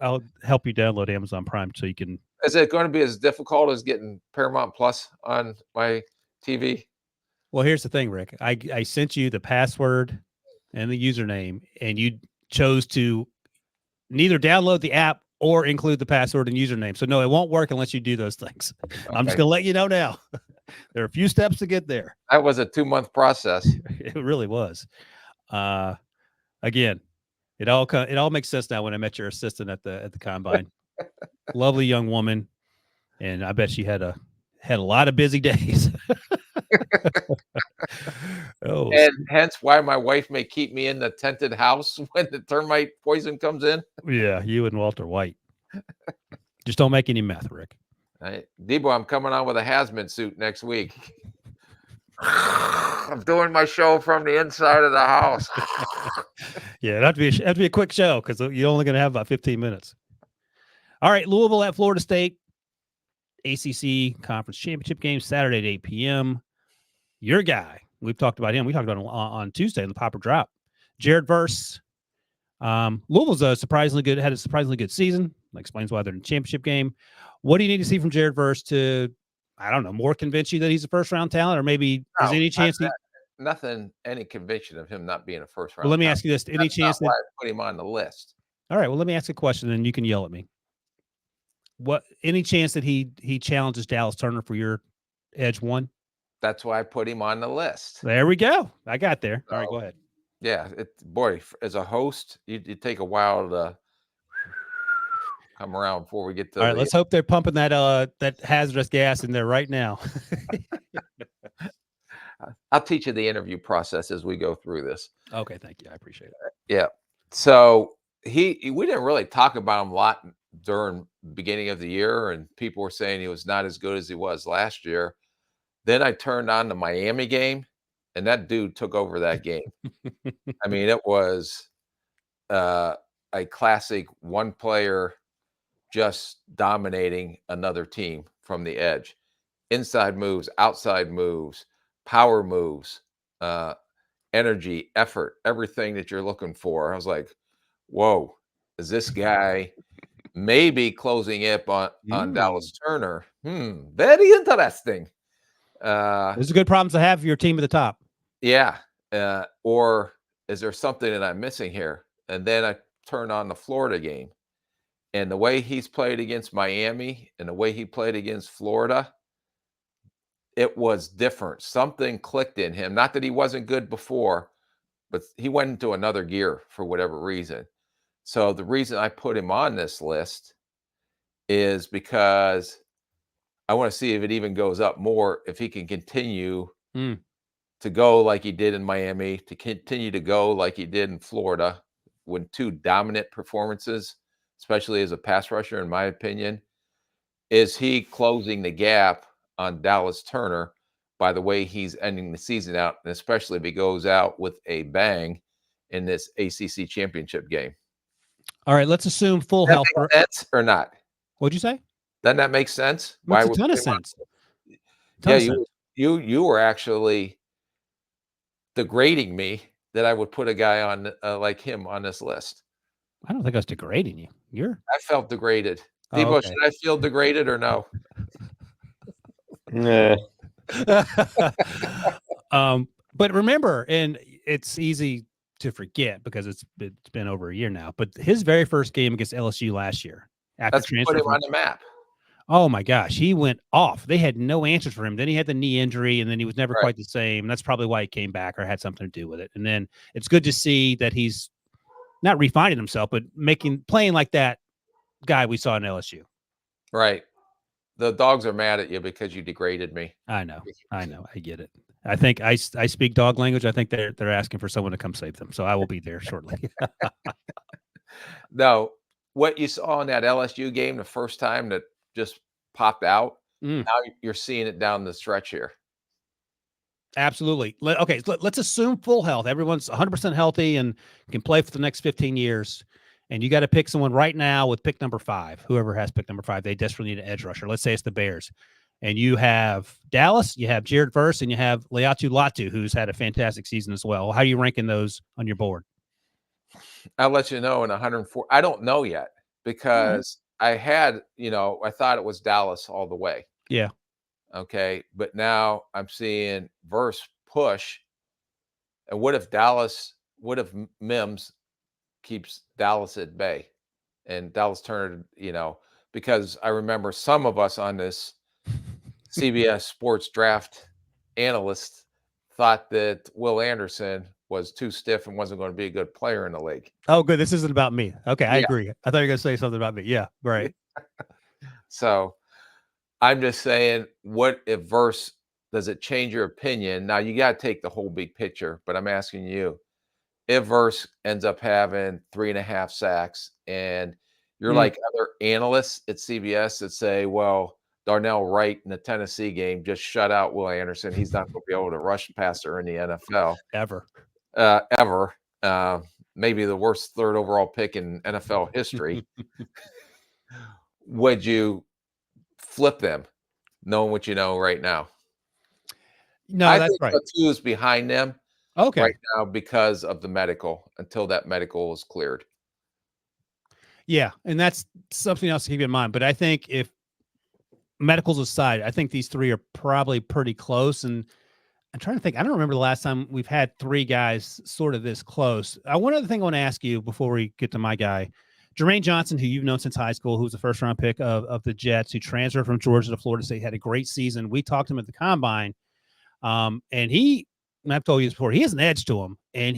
I'll help you download Amazon Prime so you can. Is it going to be as difficult as getting Paramount Plus on my TV? Well, here's the thing, Rick. I sent you the password and the username, and you chose to neither download the app or include the password and username. So no, it won't work unless you do those things. I'm just Okay. going to let you know now. There are a few steps to get there. That was a 2-month process. It really was. Again, it all makes sense now when I met your assistant at the combine. Lovely young woman, and I bet she had a lot of busy days. Oh, And hence why my wife may keep me in the tented house when the termite poison comes in. yeah, you and Walter White. Just don't make any meth, Rick. Right. Debo, I'm coming on with a hazmat suit next week. I'm doing my show from the inside of the house. Yeah, it'd have to be a quick show because you're only going to have about 15 minutes. All right, Louisville at Florida State, ACC Conference Championship game Saturday at 8 p.m. Your guy, we've talked about him. We talked about him on Tuesday in the Popper Drop. Jared Verse. Louisville's had a surprisingly good season. That explains why they're in the championship game. What do you need to see from Jared Verse to, I don't know, more convince you that he's a first round talent, or maybe is any chance any conviction of him not being a first round. Well, let me ask you this: any chance that I put him on the list? All right. Well, let me ask a question, and you can yell at me. Any chance that he challenges Dallas Turner for your edge one? That's why I put him on the list. There we go. I got there. All right, go ahead. Yeah, boy, as a host, you take a while to come around before we get to. All right, let's hope they're pumping that hazardous gas in there right now. I'll teach you the interview process as we go through this. Okay, thank you. I appreciate it. Yeah. So we didn't really talk about him a lot during the beginning of the year, and people were saying he was not as good as he was last year. Then I turned on the Miami game, and that dude took over that game. I mean, it was a classic one player just dominating another team from the edge. Inside moves, outside moves, power moves, energy, effort, everything that you're looking for. I was like, whoa, is this guy maybe closing up on Dallas Turner? Very interesting. Those are good problems to have for your team at the top. Yeah. Or is there something that I'm missing here? And then I turned on the Florida game, and the way he's played against Miami and the way he played against Florida, it was different. Something clicked in him. Not that he wasn't good before, but he went into another gear for whatever reason. So the reason I put him on this list is because I want to see if it even goes up more, if he can continue to go like he did in Miami, to continue to go like he did in Florida, with 2 dominant performances, especially as a pass rusher, in my opinion. Is he closing the gap on Dallas Turner by the way he's ending the season out, and especially if he goes out with a bang in this ACC championship game? All right, let's assume full health. Sense or not? What'd you say? Doesn't that make sense? Makes a ton of sense. You were actually degrading me that I would put a guy on like him on this list. I don't think I was degrading you. I felt degraded. Oh, Debo, okay. should I feel degraded or no? Nah. But remember, and it's easy to forget because it's been over a year now, but his very first game against LSU last year, after That's what put him on the map. Oh my gosh, he went off. They had no answers for him. Then he had the knee injury, and then he was never quite the same. That's probably why he came back, or had something to do with it. And then it's good to see that he's not refining himself, but playing like that guy we saw in LSU. Right. The dogs are mad at you because you degraded me. I know. I get it. I think I speak dog language. I think they're asking for someone to come save them. So I will be there shortly. No, what you saw in that LSU game the first time that just popped out, now you're seeing it down the stretch here. Absolutely. Okay, let's assume full health. Everyone's 100% healthy and can play for the next 15 years. And you got to pick someone right now with pick number 5. Whoever has pick number 5, they desperately need an edge rusher. Let's say it's the Bears. And you have Dallas, you have Jared Verse, and you have Leatu Latu, who's had a fantastic season as well. How are you ranking those on your board? I'll let you know in 104. I don't know yet because I had, I thought it was Dallas all the way. Yeah. Okay. But now I'm seeing Verse push. And what if Mims keeps Dallas at bay? And Dallas Turner, because I remember some of us on this CBS Sports Draft analyst thought that Will Anderson was too stiff and wasn't going to be a good player in the league. Oh, good. This isn't about me. Okay, I Yeah. agree. I thought you were going to say something about me. Yeah, right. So I'm just saying, what if Verse, does it change your opinion? Now, you got to take the whole big picture, but I'm asking you, if Verse ends up having 3.5 sacks and you're like other analysts at CBS that say, well, Darnell Wright in the Tennessee game just shut out Will Anderson. He's not going to be able to rush passer in the NFL Ever. ever. Maybe the worst third overall pick in NFL history. Would you flip them, knowing what you know right now? No, I that's think right. Latu is behind them Okay. right now because of the medical, until that medical is cleared. Yeah, and that's something else to keep in mind. But I think if medicals aside, I think these three are probably pretty close. And I'm trying to think. I don't remember the last time we've had three guys sort of this close. One other thing I want to ask you before we get to my guy, Jermaine Johnson, who you've known since high school, who's the first-round pick of the Jets, who transferred from Georgia to Florida State, had a great season. We talked to him at the Combine, and I've told you this before, he has an edge to him. And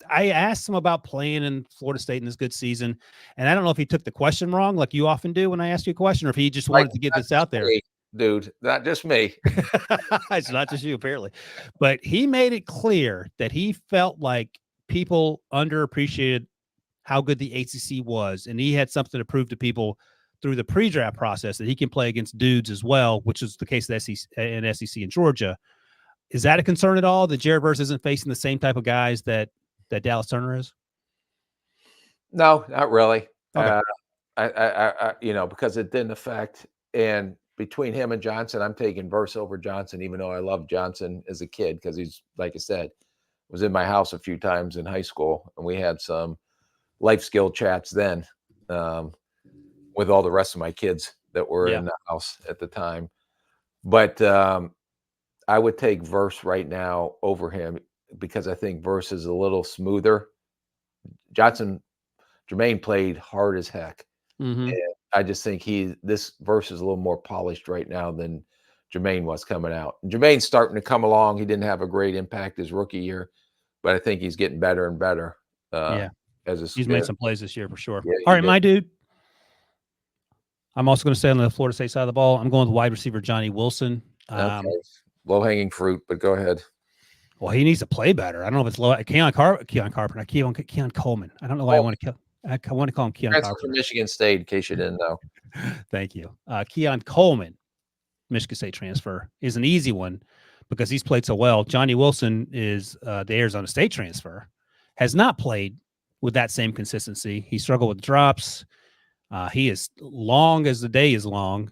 I asked him about playing in Florida State in this good season, and I don't know if he took the question wrong, like you often do when I ask you a question, or if he just wanted to get this out there. Dude, not just me. It's not just you, apparently. But he made it clear that he felt like people underappreciated how good the ACC was, and he had something to prove to people through the pre-draft process that he can play against dudes as well, which is the case of SEC in Georgia. Is that a concern at all that Jared Verse isn't facing the same type of guys that Dallas Turner is? No, not really. Okay. I because it didn't affect. And between him and Johnson, I'm taking Verse over Johnson, even though I loved Johnson as a kid, because he's, like I said, was in my house a few times in high school, and we had some life skill chats then with all the rest of my kids that were in the house at the time. But I would take Verse right now over him because I think Verse is a little smoother. Jermaine played hard as heck. Mm-hmm. And I just think this Verse is a little more polished right now than Jermaine was coming out. And Jermaine's starting to come along. He didn't have a great impact his rookie year, but I think he's getting better and better. He's made some plays this year for sure. Yeah, all right, my dude. I'm also going to stay on the Florida State side of the ball. I'm going with wide receiver Johnny Wilson. Okay. Low-hanging fruit, but go ahead. Well, he needs to play better. I don't know if it's low. Keon Coleman. I don't know why I want to call him Keon Transfer Carpenter. from Michigan State, in case you didn't know. Thank you. Keon Coleman, Michigan State transfer, is an easy one because he's played so well. Johnny Wilson is the Arizona State transfer, has not played with that same consistency. He struggled with drops. He is long as the day is long.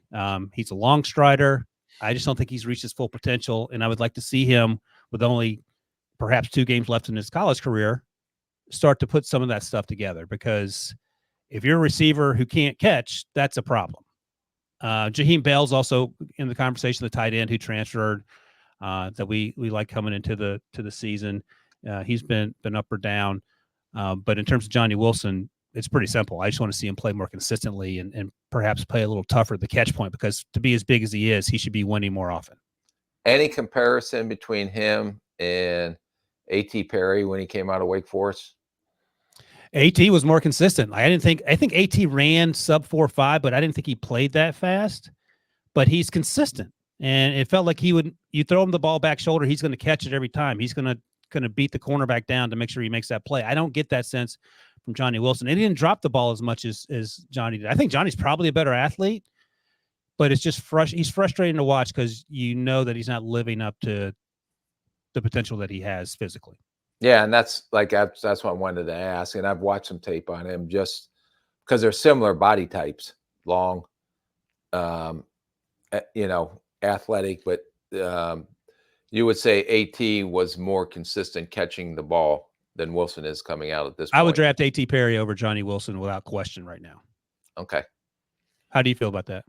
He's a long strider. I just don't think he's reached his full potential, and I would like to see him, with only perhaps 2 games left in his college career, start to put some of that stuff together, because if you're a receiver who can't catch, that's a problem. Jaheim Bell's also in the conversation, the tight end who transferred, that we like coming into the season. He's been up or down. But in terms of Johnny Wilson, it's pretty simple. I just want to see him play more consistently and perhaps play a little tougher at the catch point, because to be as big as he is, he should be winning more often. Any comparison between him and A.T. Perry when he came out of Wake Forest? A.T. was more consistent. I think A.T. ran sub 4.5, but I didn't think he played that fast. But he's consistent, and it felt like you throw him the ball back shoulder, he's going to catch it every time. He's going to beat the cornerback down to make sure he makes that play. I don't get that sense from Johnny Wilson. And he didn't drop the ball as much as Johnny did. I think Johnny's probably a better athlete, but it's just he's frustrating to watch because you know that he's not living up to the potential that he has physically. Yeah, and that's what I wanted to ask. And I've watched some tape on him just because they're similar body types, long, athletic, but you would say A.T. was more consistent catching the ball than Wilson is coming out at this point. I would draft A.T. Perry over Johnny Wilson without question right now. Okay. How do you feel about that?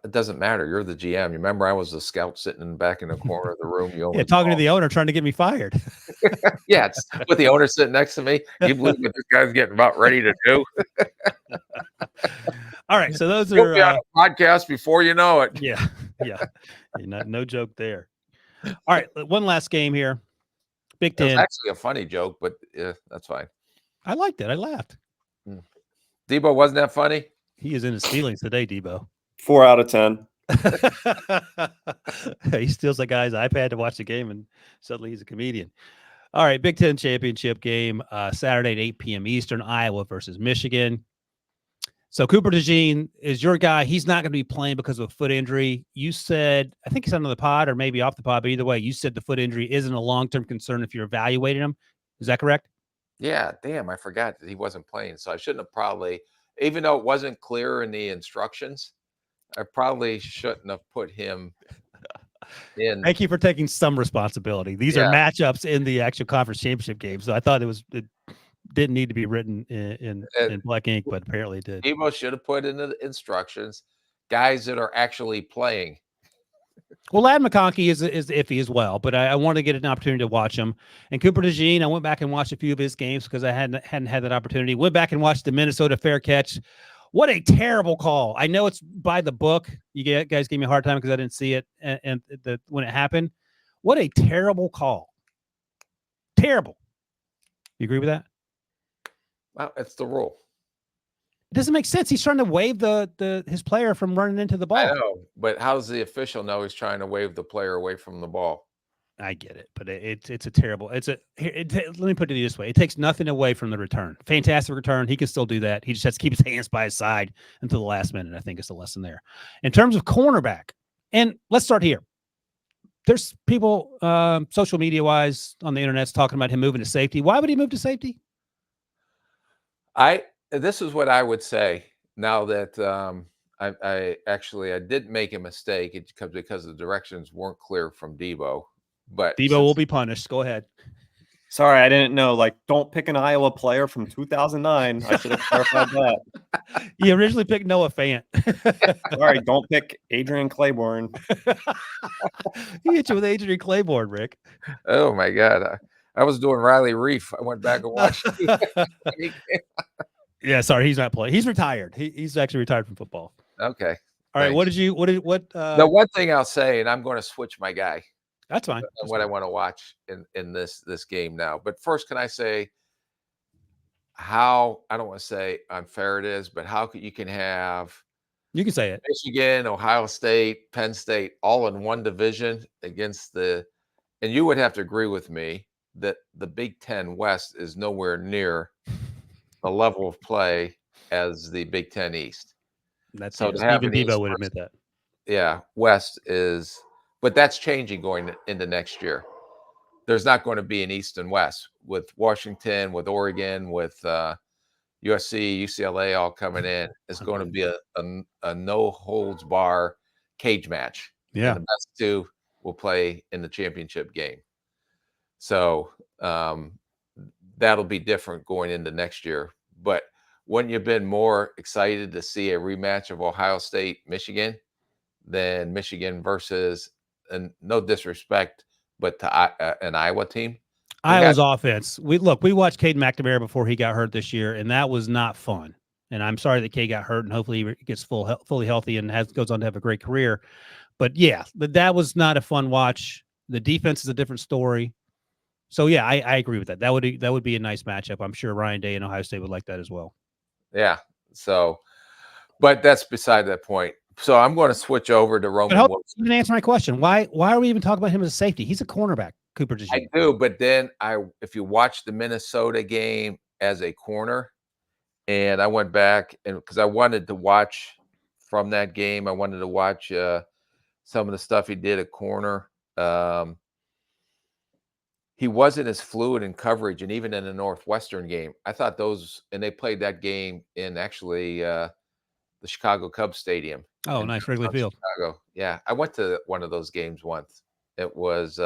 It doesn't matter. You're the GM. You remember I was the scout sitting in the back in the corner of the room. You Yeah, only talking to called. the owner, trying to get me fired. Yeah, it's with the owner sitting next to me. You believe what this guy's getting about ready to do? All right, so those He'll are be on a podcast before you know it. yeah. No joke there. All right, one last game here. Big It was Ten. actually a funny joke, but that's fine. I liked it. I laughed. Debo, wasn't that funny? He is in his feelings today, Debo. 4 out of 10. He steals that guy's iPad to watch the game, and suddenly he's a comedian. All right, Big Ten championship game, Saturday at 8 p.m. Eastern, Iowa versus Michigan. So Cooper DeJean is your guy. He's not going to be playing because of a foot injury. You said, I think it's on the pod or maybe off the pod, but either way, you said the foot injury isn't a long-term concern if you're evaluating him. Is that correct? Yeah, damn, I forgot that he wasn't playing. So I shouldn't have probably, even though it wasn't clear in the instructions, I probably shouldn't have put him in. Thank you for taking some responsibility. These are matchups in the actual conference championship game. So I thought it didn't need to be written in black ink, but apparently it did. Debo should have put in the instructions guys that are actually playing. Well, Lad McConkey is iffy as well, but I wanted to get an opportunity to watch him. And Cooper DeJean, I went back and watched a few of his games because I hadn't had that opportunity. Went back and watched the Minnesota fair catch. What a terrible call. I know it's by the book. You guys gave me a hard time because I didn't see it and when it happened. What a terrible call. Terrible. You agree with that? Well, it's the rule. It doesn't make sense. He's trying to wave his player from running into the ball. I know, but how does the official know he's trying to wave the player away from the ball? I get it, but it's a terrible. Let me put it this way: it takes nothing away from the return. Fantastic return. He can still do that. He just has to keep his hands by his side until the last minute. I think it's the lesson there. In terms of cornerback, and let's start here. There's people, social media wise, on the internet talking about him moving to safety. Why would he move to safety? This is what I would say now that I did make a mistake. It comes because the directions weren't clear from Debo. But Debo will be punished. Go ahead. Sorry, I didn't know. Like, don't pick an Iowa player from 2009. I should have clarified that. You originally picked Noah Fant. Sorry, don't pick Adrian Claiborne. He hit you with Adrian Claiborne, Rick. Oh my God, I was doing Riley Reef. I went back and watched. Yeah, sorry, he's not playing. He's retired. He's actually retired from football. Okay. All right. Thanks. The one thing I'll say, and I'm going to switch my guy. That's fine. I want to watch in this game now. But first, can I say how, I don't want to say unfair it is, but how you can have You can say it. Michigan, Ohio State, Penn State, all in one division against and you would have to agree with me that the Big Ten West is nowhere near the level of play as the Big Ten East. That's so even Debo would admit that. Yeah, West is, but that's changing going into next year. There's not going to be an East and West with Washington, with Oregon, with USC, UCLA all coming in. It's going to be a no holds bar cage match. Yeah, and the best two will play in the championship game. So that'll be different going into next year. But wouldn't you have been more excited to see a rematch of Ohio State, Michigan than Michigan versus, and no disrespect, but to an Iowa team? Iowa's offense. We watched Cade McNamara before he got hurt this year, and that was not fun. And I'm sorry that Cade got hurt, and hopefully he gets fully healthy and goes on to have a great career. But yeah, that was not a fun watch. The defense is a different story. So yeah, I agree with that. That would be a nice matchup. I'm sure Ryan Day and Ohio State would like that as well. Yeah. So, but that's beside that point. So I'm going to switch over to Roman Wilson. You didn't answer my question. Why are we even talking about him as a safety? He's a cornerback, Cooper DeJean. I do, but then if you watch the Minnesota game as a corner, and I went back and because I wanted to watch from that game, I wanted to watch some of the stuff he did at corner. He wasn't as fluid in coverage, and even in the Northwestern game, I thought and they played that game in actually the Chicago Cubs Stadium. Oh, nice, Wrigley Field. Chicago. Yeah, I went to one of those games once. It was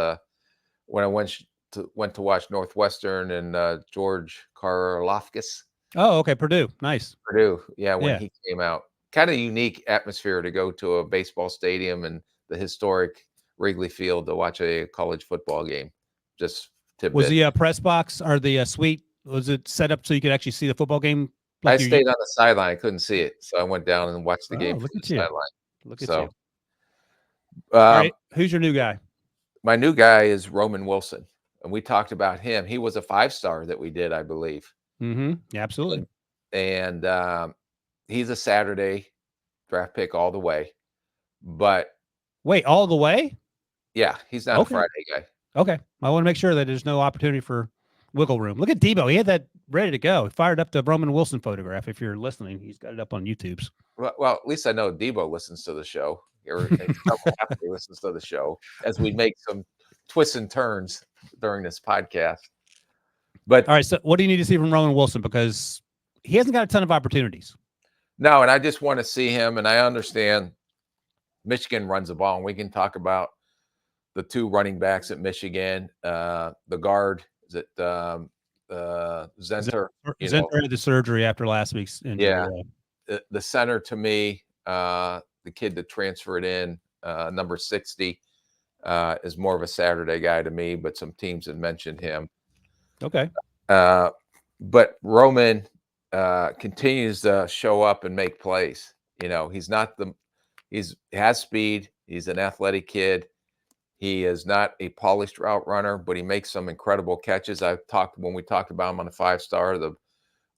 when I went to watch Northwestern and George Karlaftis. Oh, okay, Purdue, nice. Purdue, yeah, when he came out. kind of unique atmosphere to go to a baseball stadium and the historic Wrigley Field to watch a college football game. Just tidbit. Was the press box or the suite, was it set up so you could actually see the football game? I stayed on the sideline. I couldn't see it, so I went down and watched the game Look from at the you. sideline. Look at So, you. All right. Who's your new guy? My new guy is Roman Wilson, and we talked about him. He was a 5-star that we did, I believe. Yeah, absolutely. And he's a Saturday draft pick all the way. But wait, all the way? Yeah, he's not a Friday guy. Okay. I want to make sure that there's no opportunity for wiggle room. Look at Debo. He had that ready to go. He fired up the Roman Wilson photograph. If you're listening, he's got it up on YouTube's. Well, at least I know Debo listens to the show. Or he listens to the show as we make some twists and turns during this podcast. But all right, so what do you need to see from Roman Wilson? Because he hasn't got a ton of opportunities. No, and I just want to see him, and I understand Michigan runs the ball, and we can talk about the 2 running backs at Michigan. The guard, is it Zenter? Zenter had the surgery after last week's injury. Yeah. The center to me, the kid that transferred in, number 60, is more of a Saturday guy to me, but some teams have mentioned him. Okay. But Roman continues to show up and make plays. You know, he has speed. He's an athletic kid. He is not a polished route runner, but he makes some incredible catches. When we talked about him on the 5-star, the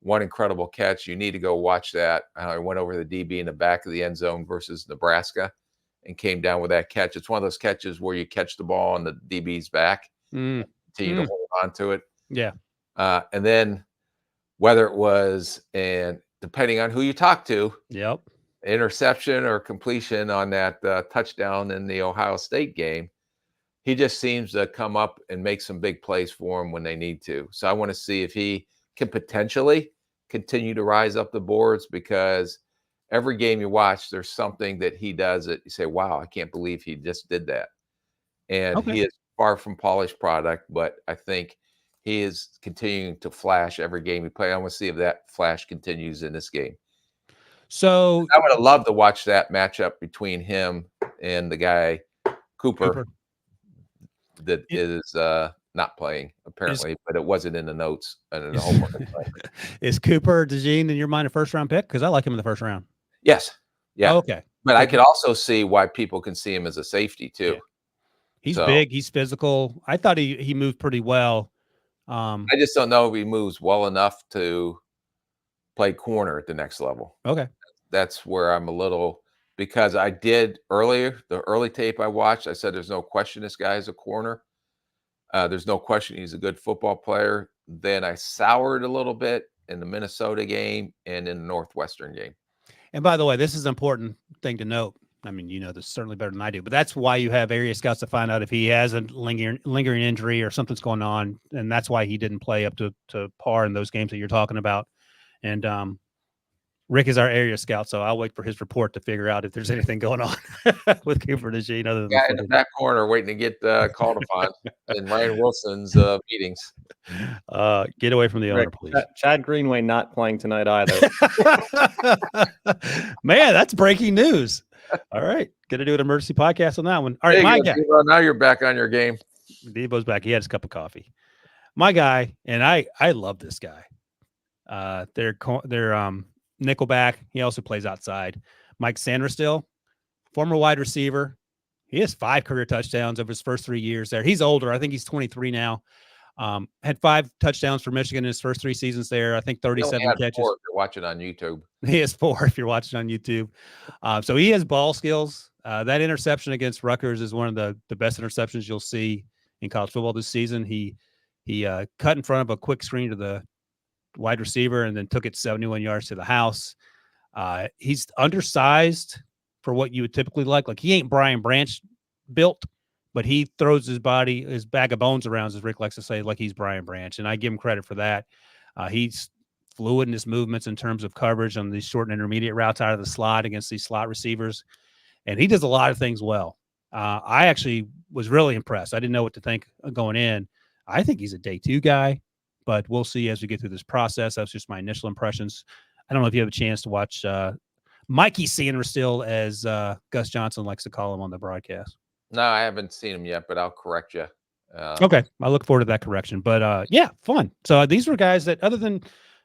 one incredible catch, you need to go watch that. I went over the DB in the back of the end zone versus Nebraska and came down with that catch. It's one of those catches where you catch the ball on the DB's back, continue to hold on to it. Yeah. And then whether it was, and depending on who you talk to, interception or completion on that touchdown in the Ohio State game, he just seems to come up and make some big plays for him when they need to. So I want to see if he can potentially continue to rise up the boards, because every game you watch, there's something that he does that you say, wow, I can't believe he just did that. And he is far from polished product, but I think he is continuing to flash every game he plays. I want to see if that flash continues in this game. So I would have loved to watch that matchup between him and the guy Cooper. That is not playing apparently, but it wasn't in the notes and in the homework. Is Cooper DeJean in your mind a first-round pick? Because I like him in the first round. Yes. Yeah. Oh, okay. But I could also see why people can see him as a safety too. Yeah. He's big. He's physical. I thought he moved pretty well. I just don't know if he moves well enough to play corner at the next level. Okay. That's where I'm a little, because I did earlier, the early tape I watched, I said there's no question this guy is a corner. There's no question he's a good football player. Then I soured a little bit in the Minnesota game and in the Northwestern game. And by the way, this is an important thing to note. I mean, you know this certainly better than I do, but that's why you have area scouts to find out if he has a lingering injury or something's going on, and that's why he didn't play up to par in those games that you're talking about. And Rick is our area scout, so I'll wait for his report to figure out if there's anything going on with Cooper DeJean other than guy in the back corner waiting to get called upon in Ryan Wilson's meetings. Get away from the owner, please. Chad Greenway not playing tonight either. Man, that's breaking news. All right, gonna do an emergency podcast on that one. All right, my guy. Now you're back on your game. Debo's back. He had his cup of coffee. My guy, and I love this guy. They're nickelback. He also plays outside. Mike Sanderstill, former wide receiver. He has 5 career touchdowns over his first 3 years there. He's older. I think he's 23 now. Had 5 touchdowns for Michigan in his first 3 seasons there. I think 37 catches. 4 if you're watching on YouTube. He has 4 if you're watching on YouTube. So he has ball skills. That interception against Rutgers is one of the best interceptions you'll see in college football this season. He cut in front of a quick screen to the wide receiver and then took it 71 yards to the house. He's undersized for what you would typically like. Like, he ain't Brian Branch built, but he throws his bag of bones around, as Rick likes to say, like he's Brian Branch. And I give him credit for that. He's fluid in his movements in terms of coverage on these short and intermediate routes out of the slot against these slot receivers. And he does a lot of things well. I actually was really impressed. I didn't know what to think going in. I think he's a day 2 guy, but we'll see as we get through this process. That's just my initial impressions. I don't know if you have a chance to watch Mikey Sanderstill, as Gus Johnson likes to call him on the broadcast. No, I haven't seen him yet, but I'll correct you. Okay, I look forward to that correction. But yeah, fun. So these were guys that, other than,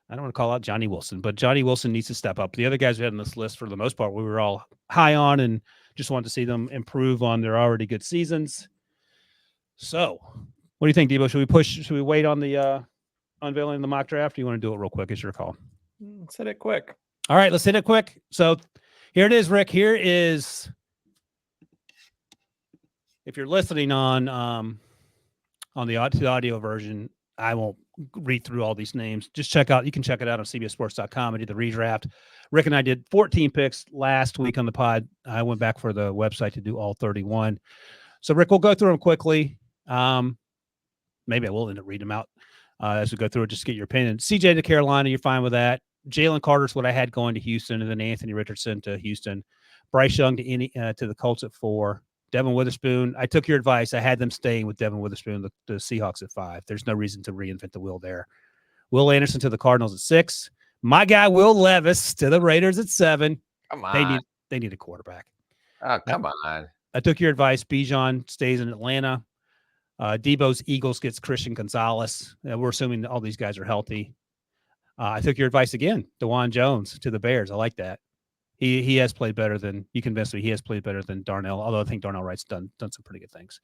I don't want to call out Johnny Wilson, but Johnny Wilson needs to step up. The other guys we had on this list, for the most part, we were all high on and just wanted to see them improve on their already good seasons. So, what do you think, Debo? Should we wait on the unveiling the mock draft? Or you want to do it real quick? It's your call. Let's hit it quick. All right, let's hit it quick. So here it is, Rick. Here is, if you're listening on the audio version, I won't read through all these names. Just you can check it out on cbssports.com. I did the redraft. Rick and I did 14 picks last week on the pod. I went back for the website to do all 31. So, Rick, we'll go through them quickly. Maybe I will end up reading them out as we go through it, just to get your opinion. CJ to Carolina, you're fine with that. Jalen Carter's what I had going to Houston, and then Anthony Richardson to Houston. Bryce Young to the Colts at 4. Devin Witherspoon, I took your advice. I had them staying with Devin Witherspoon, the Seahawks at 5. There's no reason to reinvent the wheel there. Will Anderson to the Cardinals at 6. My guy Will Levis to the Raiders at 7. Come on. They need a quarterback. Oh, come on. I took your advice. Bijan stays in Atlanta. Debo's Eagles gets Christian Gonzalez. We're assuming all these guys are healthy. I took your advice again. DeJuan Jones to the Bears. I like that. He has played better than, you convinced me, he has played better than Darnell, although I think Darnell Wright's done some pretty good things.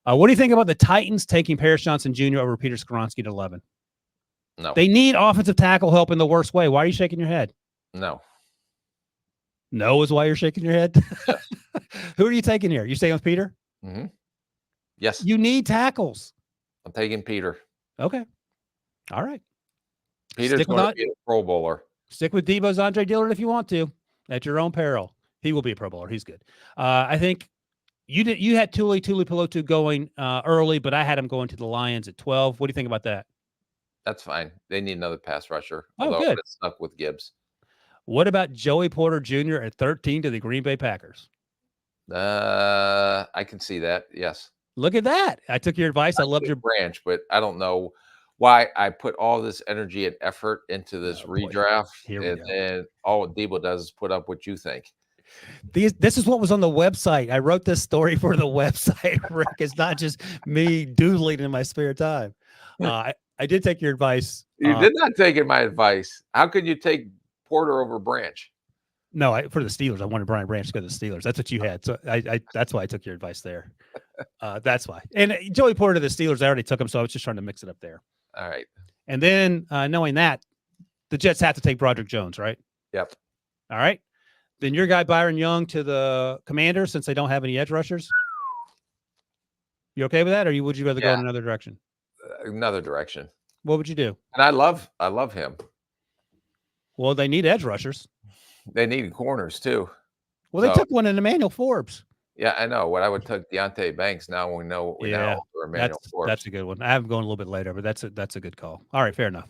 What do you think about the Titans taking Paris Johnson Jr. over Peter Skoronski at 11? No. They need offensive tackle help in the worst way. Why are you shaking your head? No. No is why you're shaking your head? Who are you taking here? You staying with Peter? Mm-hmm. Yes. You need tackles. I'm taking Peter. Okay. All right. Peter's going to be a Pro Bowler. Stick with Debo's Andre Dillard if you want to, at your own peril. He will be a Pro Bowler. He's good. I think you had Tuli Pelotu going early, but I had him going to the Lions at 12. What do you think about that? That's fine. They need another pass rusher. Oh, although good. It's stuck with Gibbs. What about Joey Porter Jr. at 13 to the Green Bay Packers? I can see that. Yes. Look at that. I took your advice. I loved your branch, but I don't know why I put all this energy and effort into this redraft, and then all Debo does is put up what you think. This is what was on the website. I wrote this story for the website, Rick. It's not just me doodling in my spare time. I did take your advice. You did not take my advice. How could you take Porter over Branch? No, for the Steelers. I wanted Brian Branch to go to the Steelers. That's what you had. So I that's why I took your advice there. That's why. And Joey Porter to the Steelers, I already took him, so I was just trying to mix it up there. All right. And then knowing that, the Jets have to take Broderick Jones, right? Yep. All right. Then your guy Byron Young to the Commanders, since they don't have any edge rushers. You okay with that, or would you rather go in another direction? Another direction. What would you do? And I love him. Well, they need edge rushers. They need corners too. Well, they took one in Emmanuel Forbes. Yeah, I know. What I would take Deontay Banks. Now we know what we know for Emmanuel Forbes. That's a good one. I have going a little bit later, but that's a good call. All right, fair enough.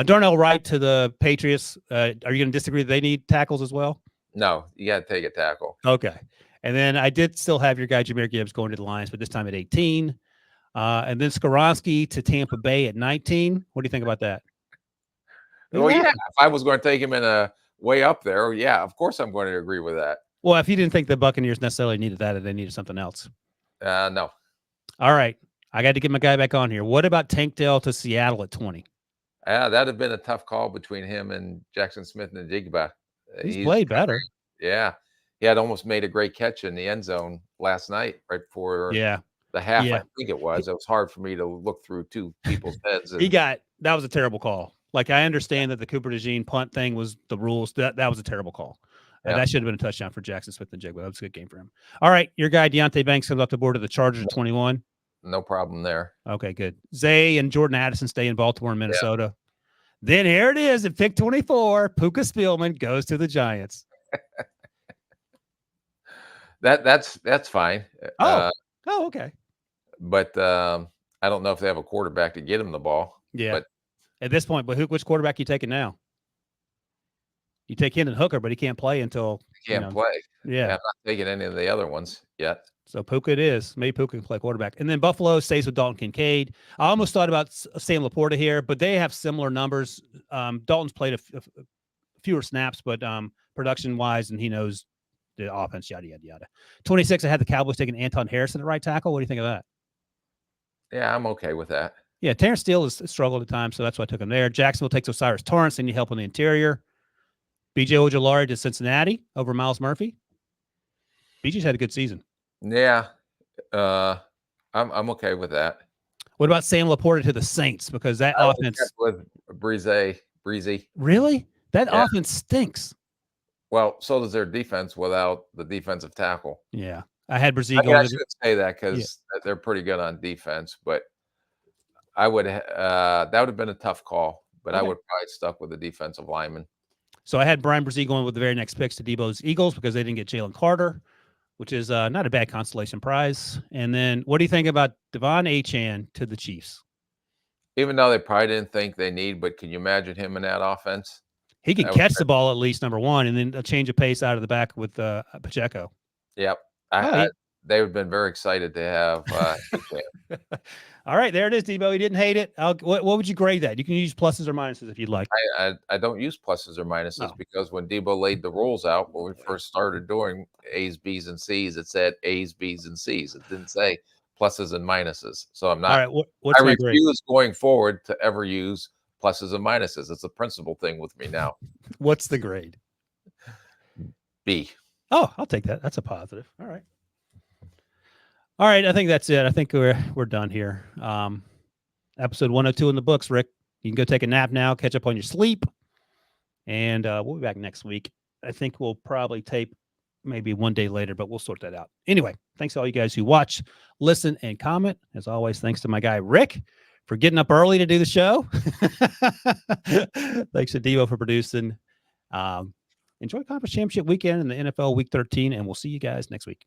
Darnell Wright to the Patriots. Are you going to disagree that they need tackles as well? No, you got to take a tackle. Okay. And then I did still have your guy Jahmyr Gibbs going to the Lions, but this time at 18. And then Skoronski to Tampa Bay at 19. What do you think about that? Well, yeah, if I was going to take him in a way up there, yeah, of course I'm going to agree with that. Well, if you didn't think the Buccaneers necessarily needed that, or they needed something else. No. All right. I got to get my guy back on here. What about Tank Dell to Seattle at 20? Yeah, that'd have been a tough call between him and Jackson Smith and Jigba. He's played better. Yeah. He had almost made a great catch in the end zone last night, right before the half, I think it was. It was hard for me to look through two people's heads. That was a terrible call. Like, I understand that the Cooper DeJean punt thing was the rules. That was a terrible call. That should have been a touchdown for Jackson Smith and Jigba. That was a good game for him. All right, your guy Deontay Banks comes off the board of the Chargers at 21. No problem there. Okay, good. Zay and Jordan Addison stay in Baltimore and Minnesota. Then here it is at pick 24. Puka Spielman goes to the Giants. That's fine. Okay. But I don't know if they have a quarterback to get him the ball. Yeah. But at this point, which quarterback are you taking now? You take Hendon Hooker, but he can't play until he can't play. Yeah. I'm not taking any of the other ones yet. So Puka it is. Maybe Puka can play quarterback. And then Buffalo stays with Dalton Kincaid. I almost thought about Sam Laporta here, but they have similar numbers. Dalton's played a fewer snaps, but production wise, and he knows the offense, yada, yada, yada. 26, I had the Cowboys taking Anton Harrison at right tackle. What do you think of that? Yeah, I'm okay with that. Yeah, Terrence Steele has struggled at times, so that's why I took him there. Jacksonville takes Osiris Torrance, and you help on the interior. BJ Ojolari to Cincinnati over Miles Murphy. BJ's had a good season. Yeah, I'm okay with that. What about Sam Laporta to the Saints? Because that I would offense check with Breezy. really that Yeah. offense stinks. Well, so does their defense without the defensive tackle. Yeah, I had Brzee I mean, going I to shouldn't say that because they're pretty good on defense, but I would that would have been a tough call. But I Okay. would probably stuck with the defensive lineman. So I had Brian Brzee going with the very next picks to Debo's Eagles because they didn't get Jalen Carter, which is not a bad consolation prize. And then what do you think about Devon Achane to the Chiefs? Even though they probably didn't think they need, but can you imagine him in that offense? He can That was catch the ball at least, number one, and then a change of pace out of the back with Pacheco. Yep. Oh, They would have been very excited to have Achane. All right, there it is, Debo. He didn't hate it. What would you grade that? You can use pluses or minuses if you'd like. I don't use pluses or minuses Oh. because when Debo laid the rules out when we first started doing A's, B's, and C's, it said A's, B's, and C's. It didn't say pluses and minuses. So I'm not. All right, what's I my grade? refuse going forward to ever use pluses and minuses. It's a principal thing with me now. What's the grade? B. Oh, I'll take that. That's a positive. All right. All right, I think that's it. I think we're done here. Episode 102 in the books, Rick. You can go take a nap now, catch up on your sleep, and we'll be back next week. I think we'll probably tape maybe one day later, but we'll sort that out. Anyway, thanks to all you guys who watch, listen, and comment. As always, thanks to my guy Rick for getting up early to do the show. Thanks to Devo for producing. Enjoy Conference Championship weekend and the NFL Week 13, and we'll see you guys next week.